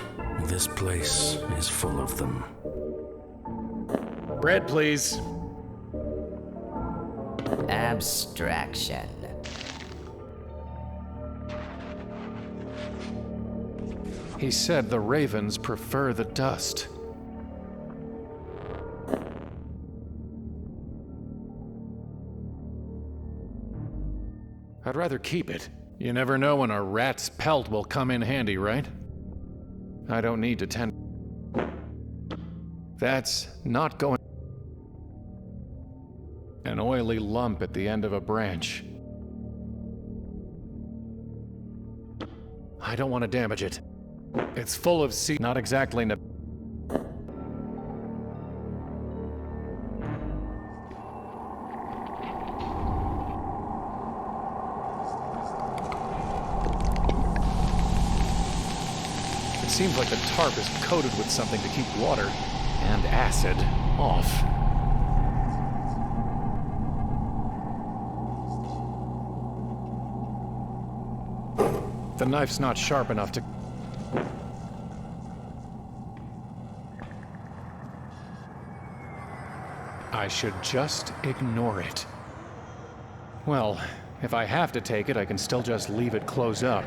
this place is full of them. Bread, please. Abstraction. He said the ravens prefer the dust. I'd rather keep it. You never know when a rat's pelt will come in handy, right? I don't need to tend. That's not going. An oily lump at the end of a branch. I don't want to damage it. It's full of seed, not exactly. It seems like the tarp is coated with something to keep water and acid off. The knife's not sharp enough to... I should just ignore it. Well, if I have to take it, I can still just leave it closed up.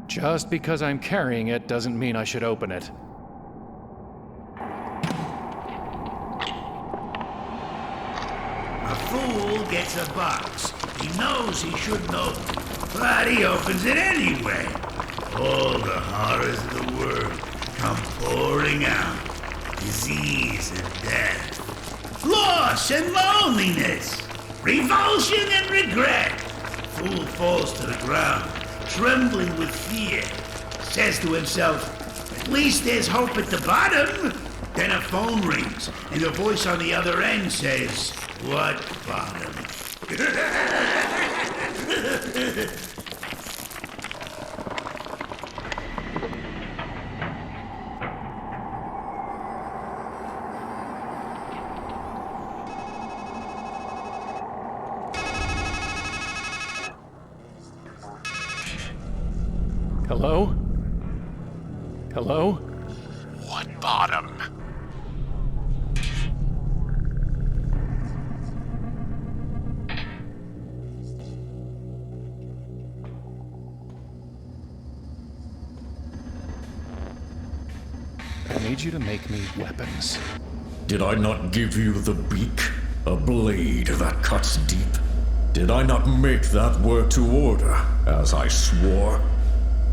Just because I'm carrying it doesn't mean I should open it. A fool gets a box he knows he shouldn't open, but he opens it anyway. All the horrors of the world come pouring out. Disease and death, loss and loneliness, revulsion and regret. Fool falls to the ground, trembling with fear, says to himself, at least there's hope at the bottom. Then a phone rings, and the voice on the other end says, what bottom? Hello? Hello? What bottom? I need you to make me weapons. Did I not give you the beak? A blade that cuts deep? Did I not make that work to order, as I swore?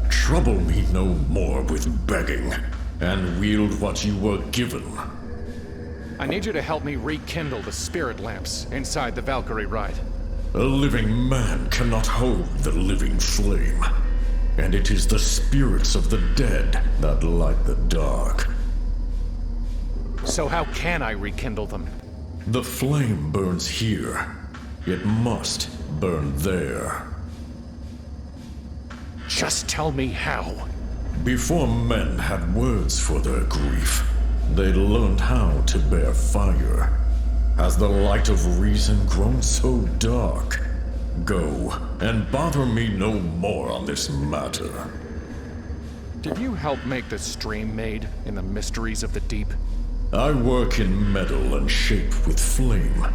Trouble me no more with begging, and wield what you were given. I need you to help me rekindle the spirit lamps inside the Valkyrie ride. A living man cannot hold the living flame, and it is the spirits of the dead that light the dark. So how can I rekindle them? The flame burns here. It must burn there. Just tell me how. Before men had words for their grief, they learned how to bear fire. Has the light of reason grown so dark? Go, and bother me no more on this matter. Did you help make the stream made in the mysteries of the deep? I work in metal and shape with flame.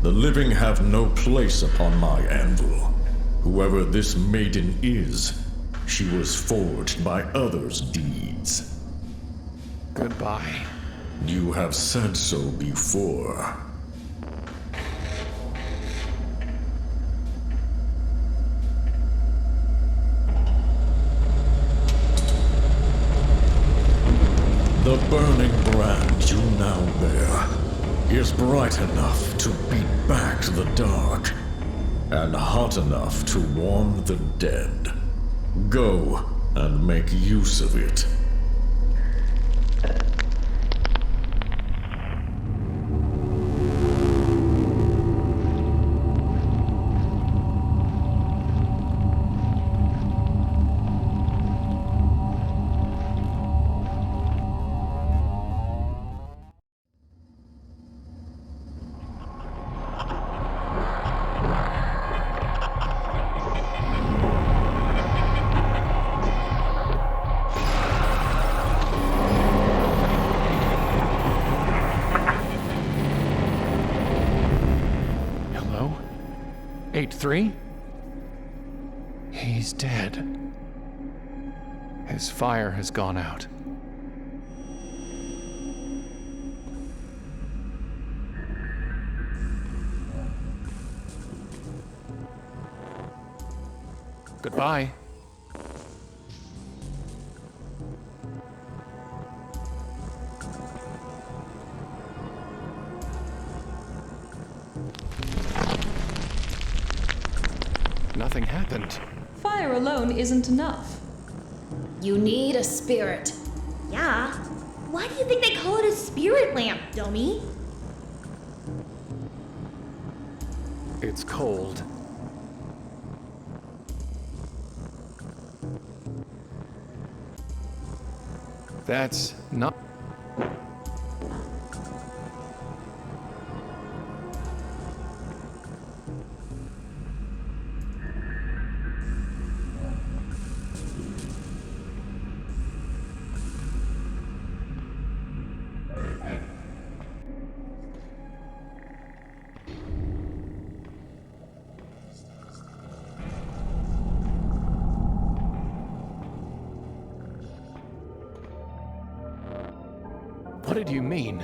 The living have no place upon my anvil. Whoever this maiden is, she was forged by others' deeds. Goodbye. You have said so before. The burning brand you now bear is bright enough to beat back the dark, and hot enough to warm the dead. Go and make use of it. 8-3? He's dead. His fire has gone out. Goodbye. Nothing happened. Fire alone isn't enough. You need a spirit. Yeah. Why do you think they call it a spirit lamp, dummy? It's cold. That's not... What did you mean?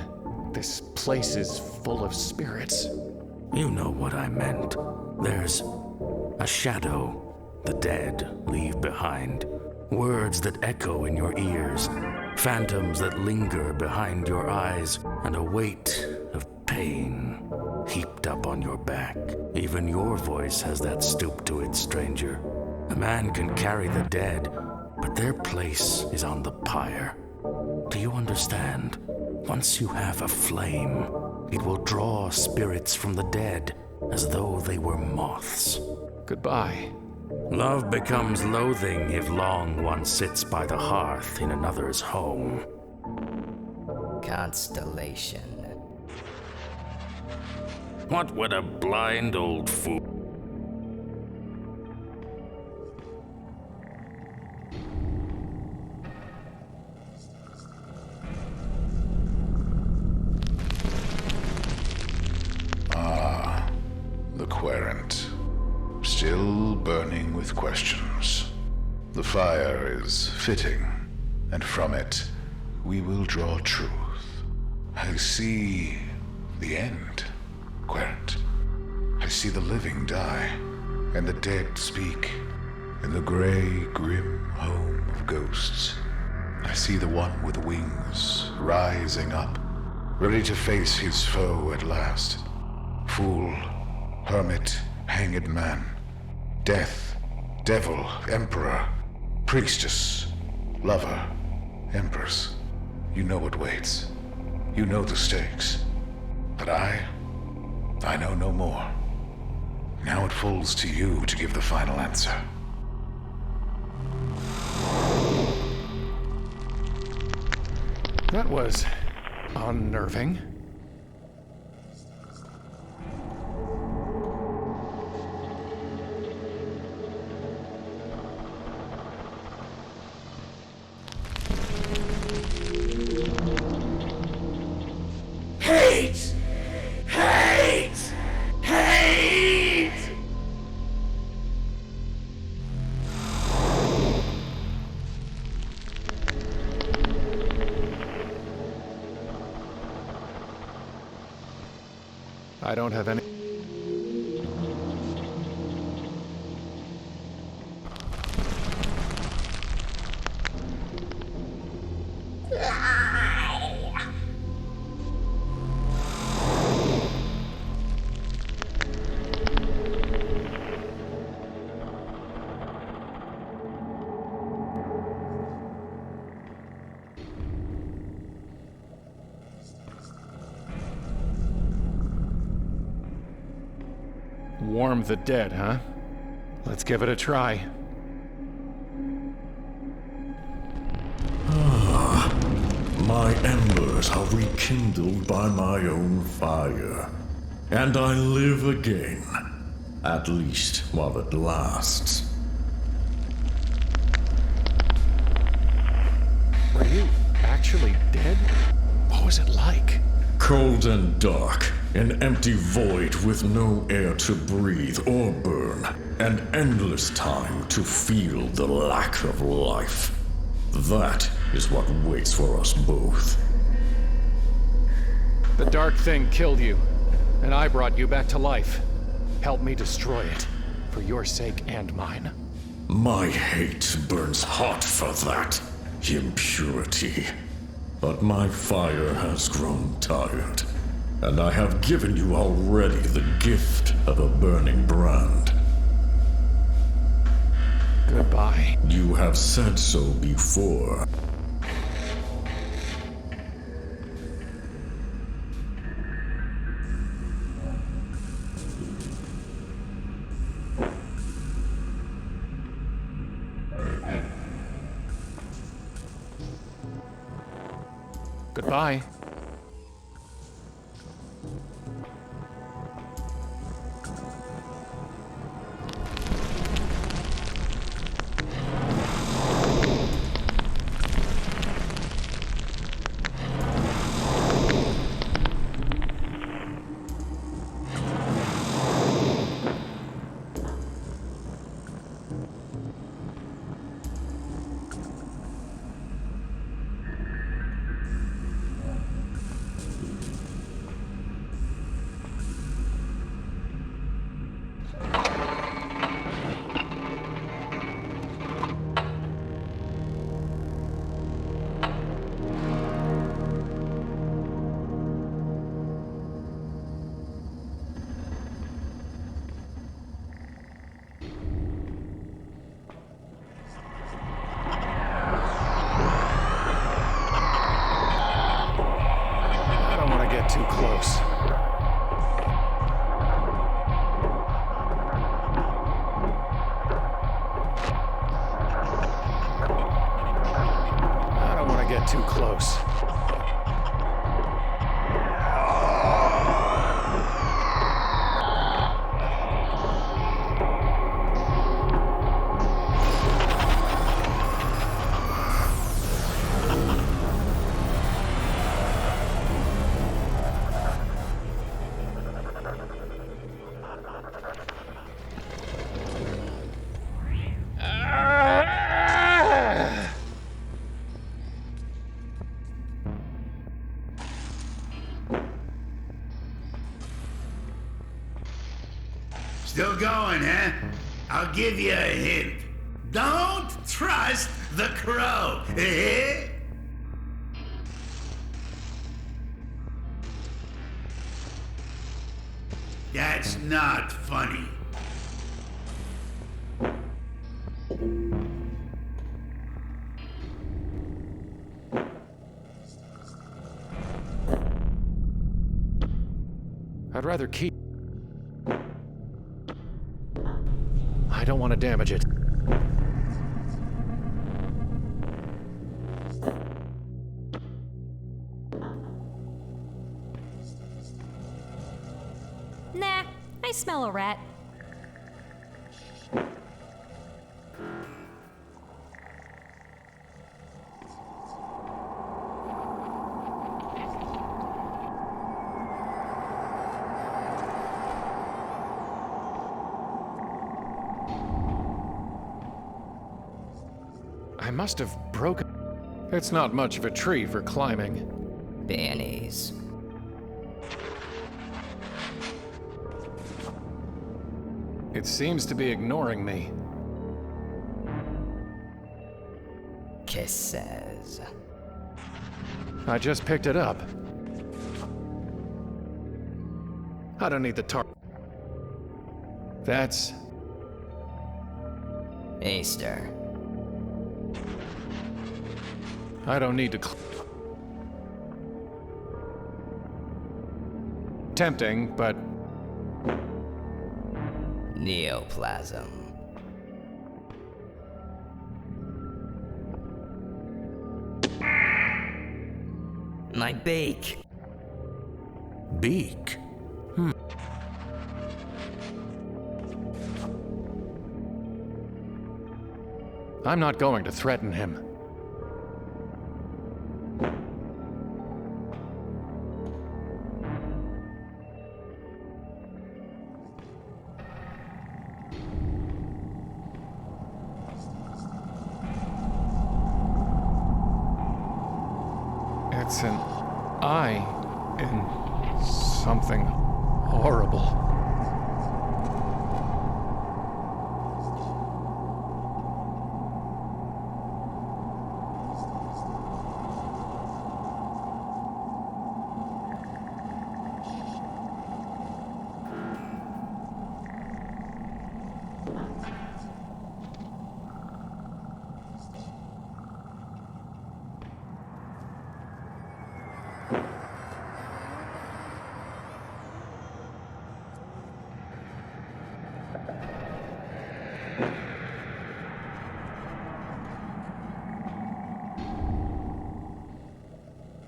This place is full of spirits. You know what I meant. There's a shadow the dead leave behind. Words that echo in your ears. Phantoms that linger behind your eyes. And a weight of pain heaped up on your back. Even your voice has that stoop to it, stranger. A man can carry the dead, but their place is on the pyre. Do you understand? Once you have a flame, it will draw spirits from the dead as though they were moths. Goodbye. Love becomes loathing if long one sits by the hearth in another's home. Constellation. What would a blind old fool... Querent, still burning with questions. The fire is fitting, and from it we will draw truth. I see the end, Querent. I see the living die, and the dead speak, in the gray, grim home of ghosts. I see the one with wings rising up, ready to face his foe at last. Fool, hermit, hanged man, death, devil, emperor, priestess, lover, empress. You know what waits. You know the stakes. But I know no more. Now it falls to you to give the final answer. That was unnerving. Hate! Hate! Hate! I don't have any... Warm the dead, huh? Let's give it a try. My embers are rekindled by my own fire, and I live again, at least while it lasts. Were you actually dead? What was it like? Cold and dark, An empty void with no air to breathe or burn, and endless time to feel the lack of life. That is what waits for us both. The dark thing killed you, and I brought you back to life. Help me destroy it, for your sake and mine. My hate burns hot for that impurity. But my fire has grown tired, and I have given you already the gift of a burning brand. Goodbye. You have said so before. Goodbye. Too close. I don't want to get too close. Still going, huh? I'll give you a hint. Don't trust the crow, eh? That's not funny. I'd rather keep... I don't want to damage it. Nah, I smell a rat. I must have broken... It's not much of a tree for climbing. Bannies. It seems to be ignoring me. Kisses. I just picked it up. I don't need the That's... Easter. I don't need to tempting, but... Neoplasm. My beak. Beak? I'm not going to threaten him. It's an eye in something horrible.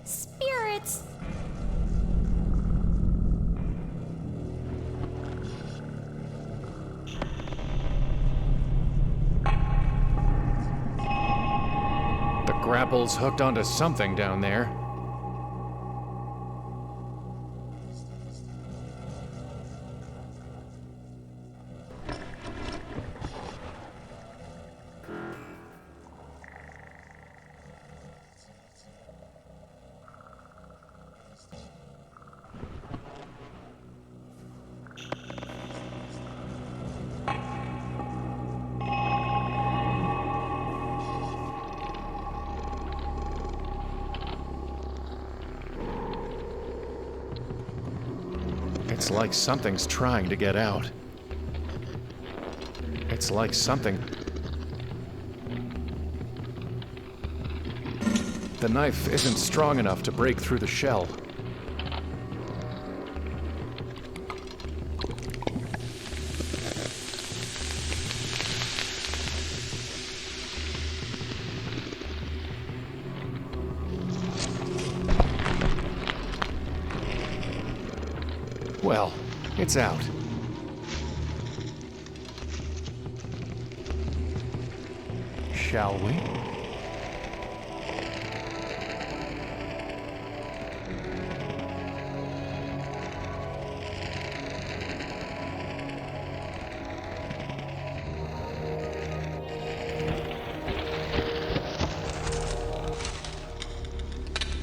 Spirits! The grapple's hooked onto something down there. It's like something's trying to get out. It's like something... The knife isn't strong enough to break through the shell. Well, it's out. Shall we?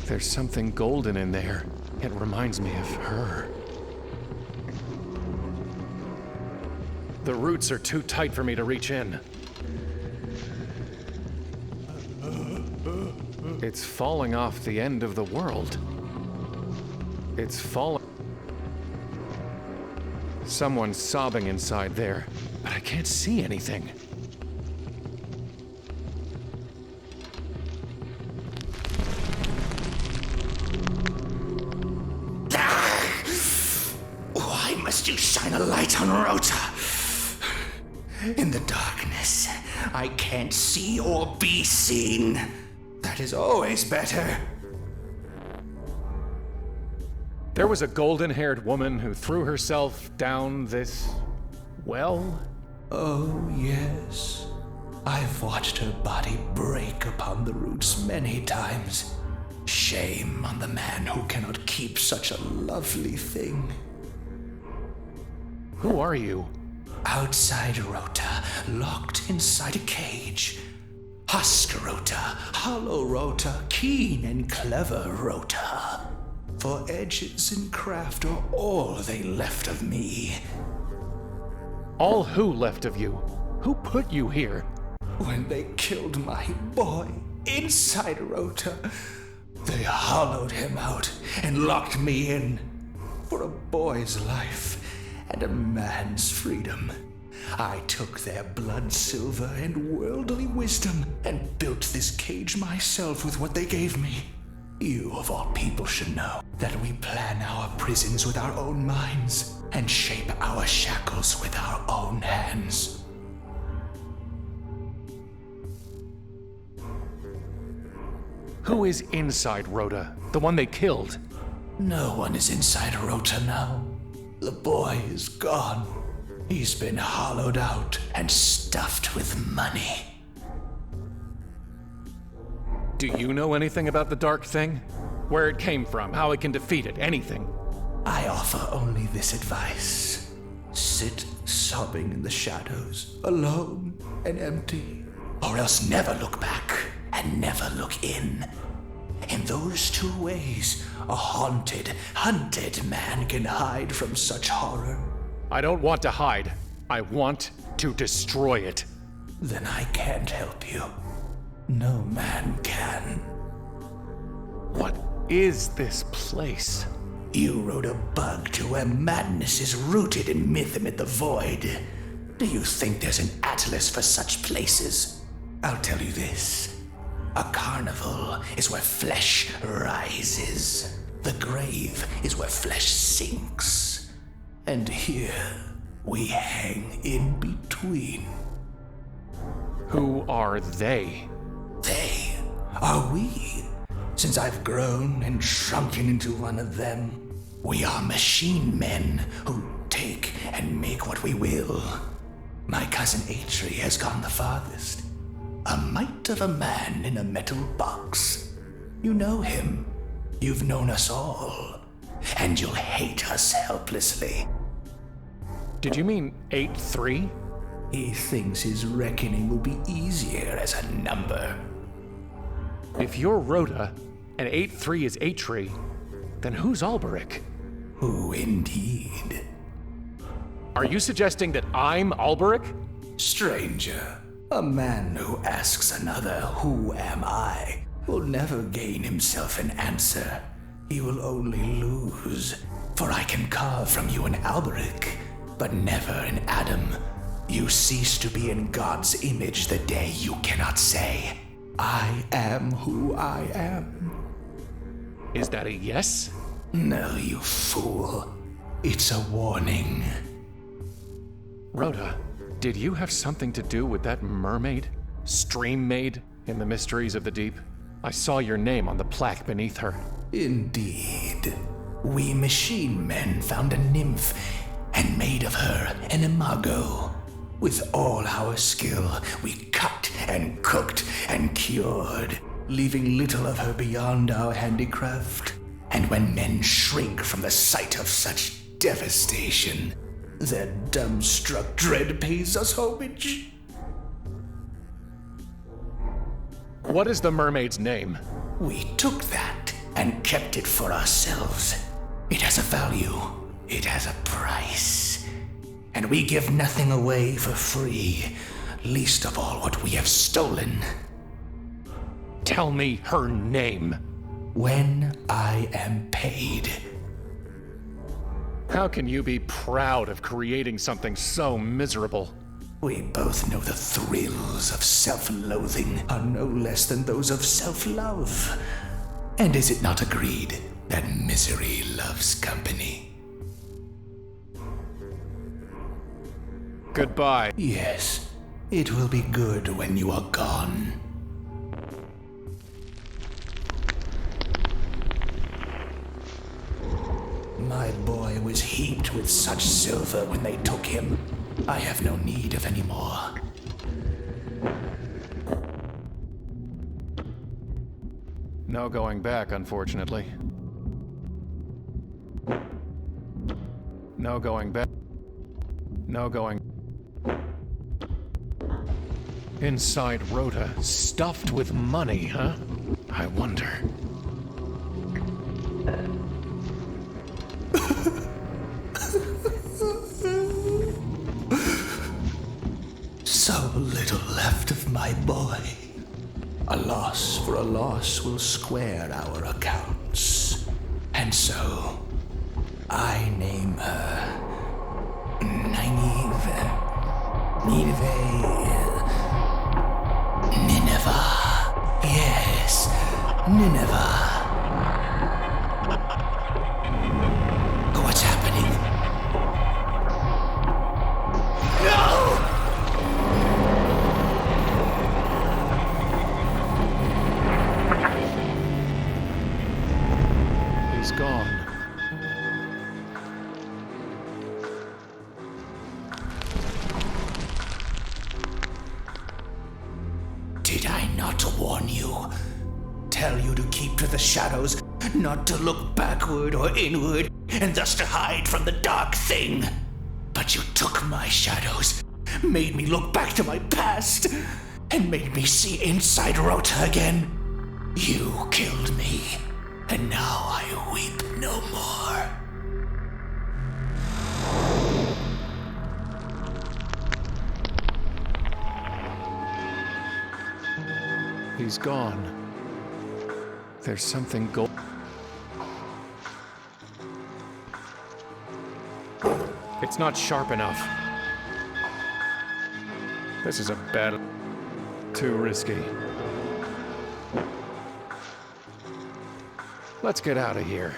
There's something golden in there. It reminds me of her. The roots are too tight for me to reach in. It's falling off the end of the world. It's falling. Someone's sobbing inside there, but I can't see anything. Why must you shine a light on Rota? In the darkness, I can't see or be seen. That is always better. There was a golden-haired woman who threw herself down this well? Oh, yes. I've watched her body break upon the roots many times. Shame on the man who cannot keep such a lovely thing. Who are you? Outside Rota, locked inside a cage. Husk Rota, hollow Rota, keen and clever Rota. For edges and craft are all they left of me. All who left of you? Who put you here? When they killed my boy inside Rota, they hollowed him out and locked me in. For a boy's life and a man's freedom, I took their blood, silver, and worldly wisdom and built this cage myself with what they gave me. You, of all people, should know that we plan our prisons with our own minds and shape our shackles with our own hands. Who is inside Rhoda? The one they killed? No one is inside Rota now. The boy is gone. He's been hollowed out and stuffed with money. Do you know anything about the Dark Thing? Where it came from, how it can defeat it, anything? I offer only this advice. Sit sobbing in the shadows, alone and empty, or else never look back and never look in. In those two ways, a haunted, hunted man can hide from such horror. I don't want to hide. I want to destroy it. Then I can't help you. No man can. What is this place? You rode a bug to where madness is rooted in myth amid the void. Do you think there's an atlas for such places? I'll tell you this. A carnival is where flesh rises. The grave is where flesh sinks. And here we hang in between. Who are they? They are we. Since I've grown and shrunken into one of them, we are machine men who take and make what we will. My cousin Atri has gone the farthest. A mite of a man in a metal box. You know him. You've known us all. And you'll hate us helplessly. Did you mean 8-3? He thinks his reckoning will be easier as a number. If you're Rhoda and 8-3 is Atri, then who's Alberic? Who indeed? Are you suggesting that I'm Alberic? Stranger, a man who asks another, "Who am I?" will never gain himself an answer. He will only lose. For I can carve from you an Alberic, but never an Adam. You cease to be in God's image the day you cannot say, "I am who I am." Is that a yes? No, you fool. It's a warning. Rhoda, did you have something to do with that mermaid? Stream maid in the mysteries of the deep? I saw your name on the plaque beneath her. Indeed. We machine men found a nymph and made of her an imago. With all our skill, we cut and cooked and cured, leaving little of her beyond our handicraft. And when men shrink from the sight of such devastation, their dumbstruck dread pays us homage. What is the mermaid's name? We took that and kept it for ourselves. It has a value. It has a price. And we give nothing away for free, least of all what we have stolen. Tell me her name. When I am paid. How can you be proud of creating something so miserable? We both know the thrills of self-loathing are no less than those of self-love. And is it not agreed that misery loves company? Goodbye. Yes, it will be good when you are gone. My boy was heaped with such silver when they took him. I have no need of any more. No going back, unfortunately. No going back. No going... Inside Rhoda, stuffed with money, huh? I wonder... So little left of my boy. A loss for a loss will square our accounts. And so, I name her Nineveh. Yes, Nineveh. What's happening? No! He's gone. Did I not warn you? Tell you to keep to the shadows, not to look backward or inward, and thus to hide from the dark thing. But you took my shadows, made me look back to my past, and made me see inside Rota again. You killed me, and now I weep no more. He's gone. There's something gold. It's not sharp enough. This is a bad... Too risky. Let's get out of here.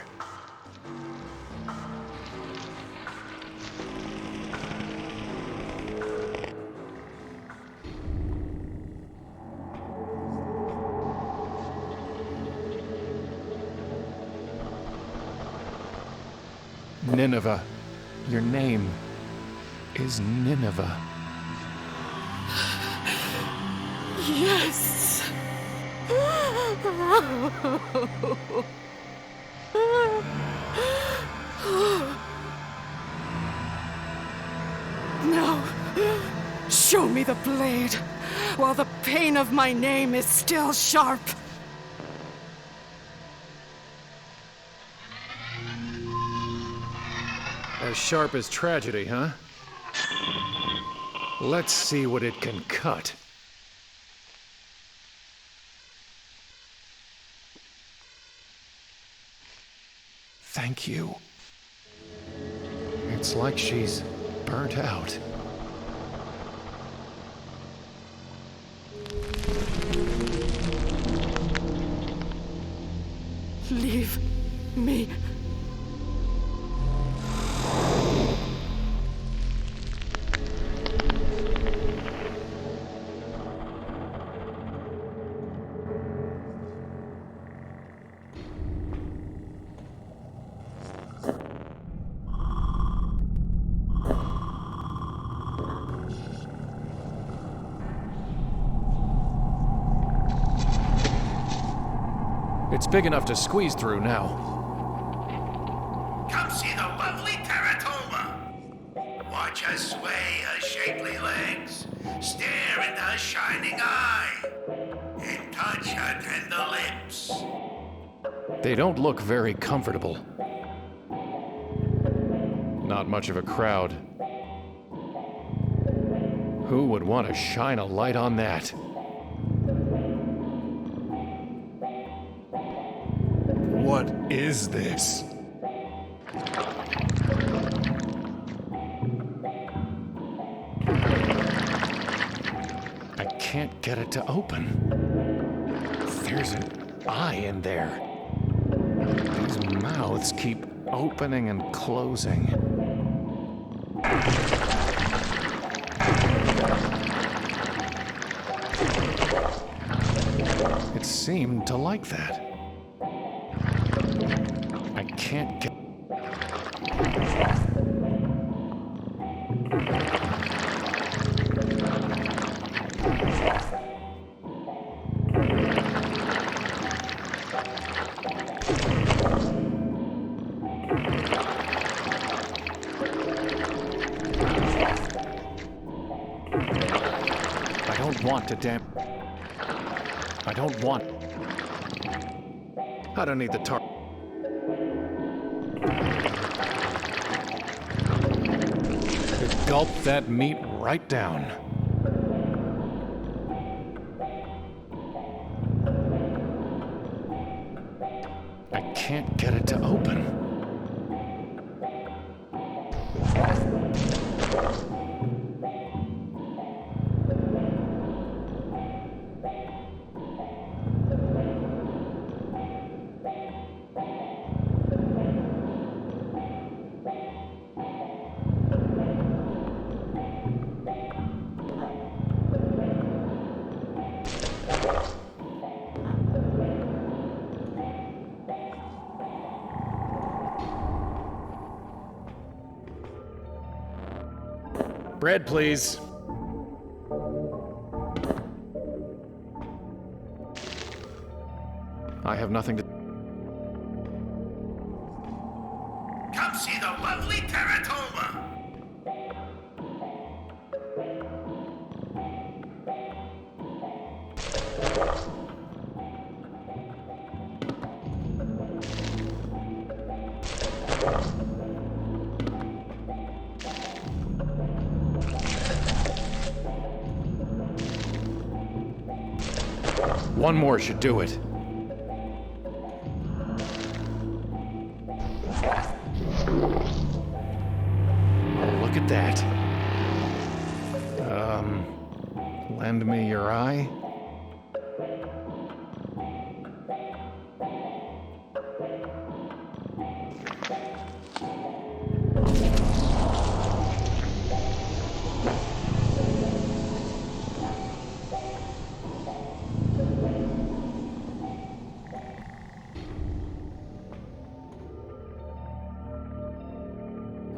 Nineveh. Your name is Nineveh. Yes. Now, show me the blade, while the pain of my name is still sharp. As sharp as tragedy, huh? Let's see what it can cut. Thank you. It's like she's burnt out. Leave me. It's big enough to squeeze through now. Come see the lovely Teratoma. Watch her sway her shapely legs, stare into her shining eye, and touch her tender lips. They don't look very comfortable. Not much of a crowd. Who would want to shine a light on that? What is this? I can't get it to open. There's an eye in there. These mouths keep opening and closing. It seemed to like that. I can't get... I don't want to damn... I don't want... I don't need the tar... Gulp that meat right down. I can't get it to open. Bread, please. I have nothing to... Come see the lovely Teratoma. One more should do it. Oh, look at that. Lend me your eye?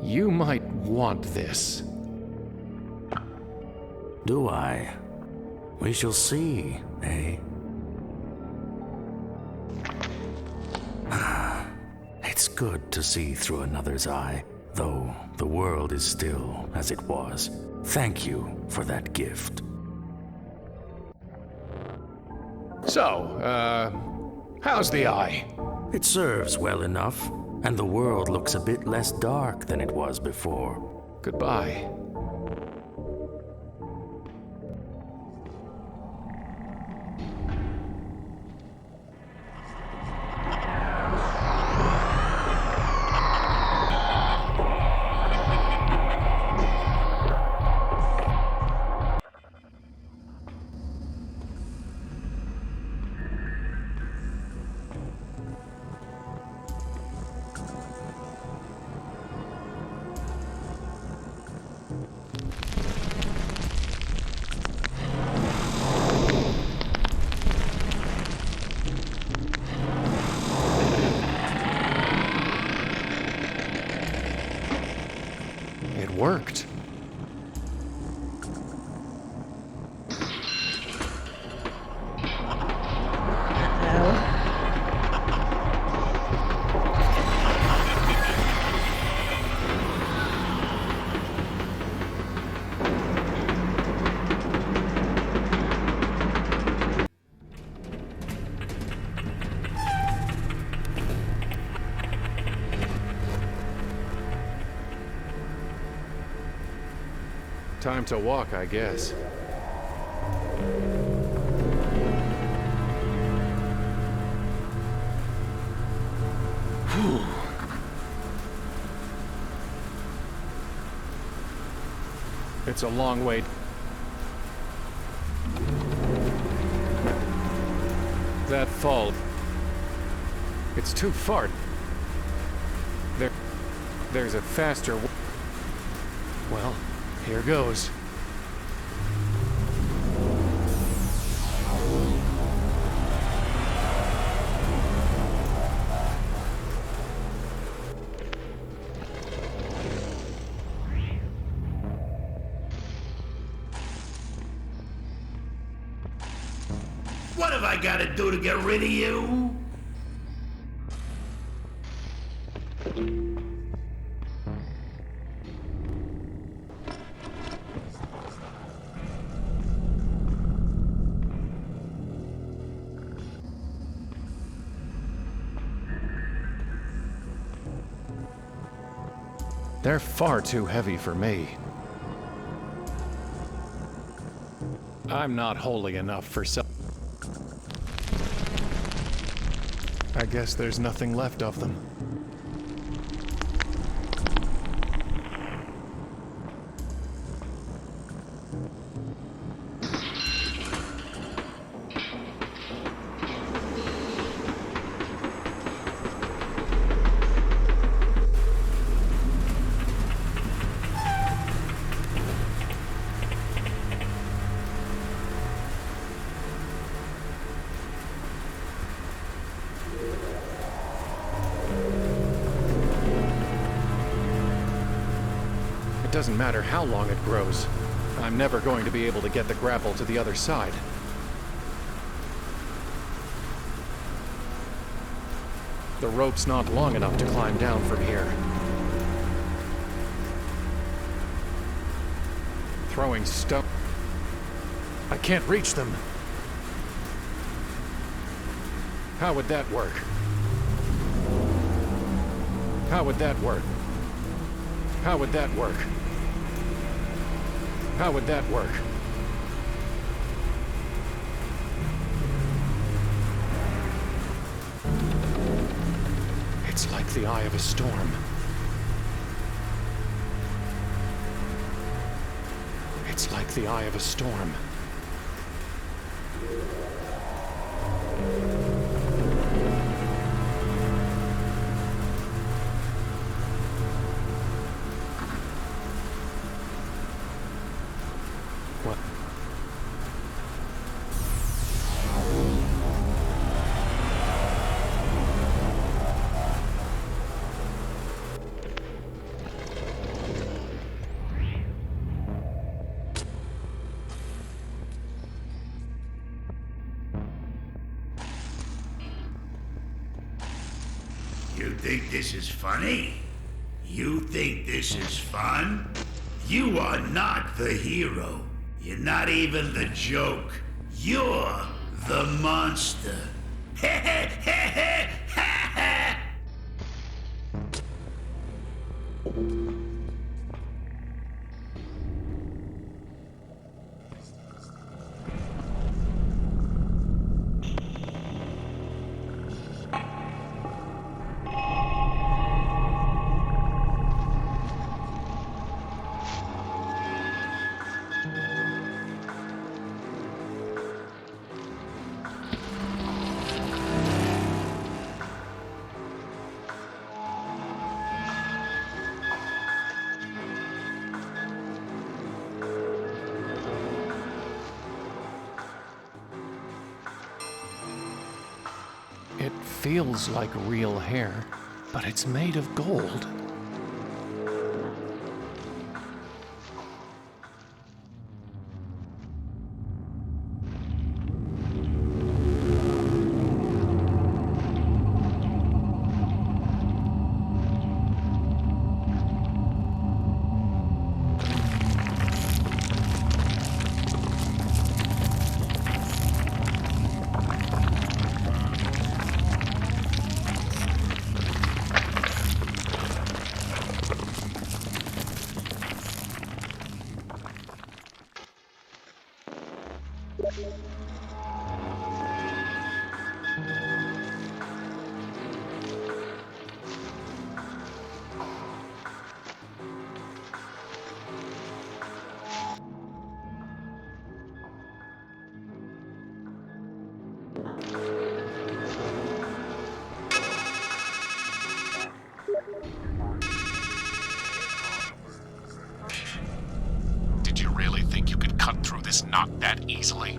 You might want this. Do I? We shall see, eh? It's good to see through another's eye, though the world is still as it was. Thank you for that gift. So, how's the eye? It serves well enough, and the world looks a bit less dark than it was before. Goodbye. It worked. Time to walk, I guess. Whew. It's a long way. That fall. It's too far. There's a faster. Well, here goes. What have I got to do to get rid of you? They're far too heavy for me. I'm not holy enough for I guess there's nothing left of them. It doesn't matter how long it grows. I'm never going to be able to get the grapple to the other side. The rope's not long enough to climb down from here. Throwing stone. I can't reach them. How would that work? How would that work? How would that work? How would that work? It's like the eye of a storm. It's like the eye of a storm. What? You think this is funny? You think this is fun? You are not the hero. You're not even the joke. You're the monster. It feels like real hair, but it's made of gold. Did you really think you could cut through this knot that easily?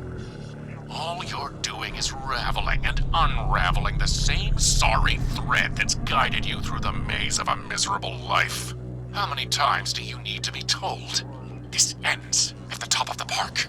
All you're doing is raveling and unraveling the same sorry thread that's guided you through the maze of a miserable life. How many times do you need to be told? This ends at the top of the park.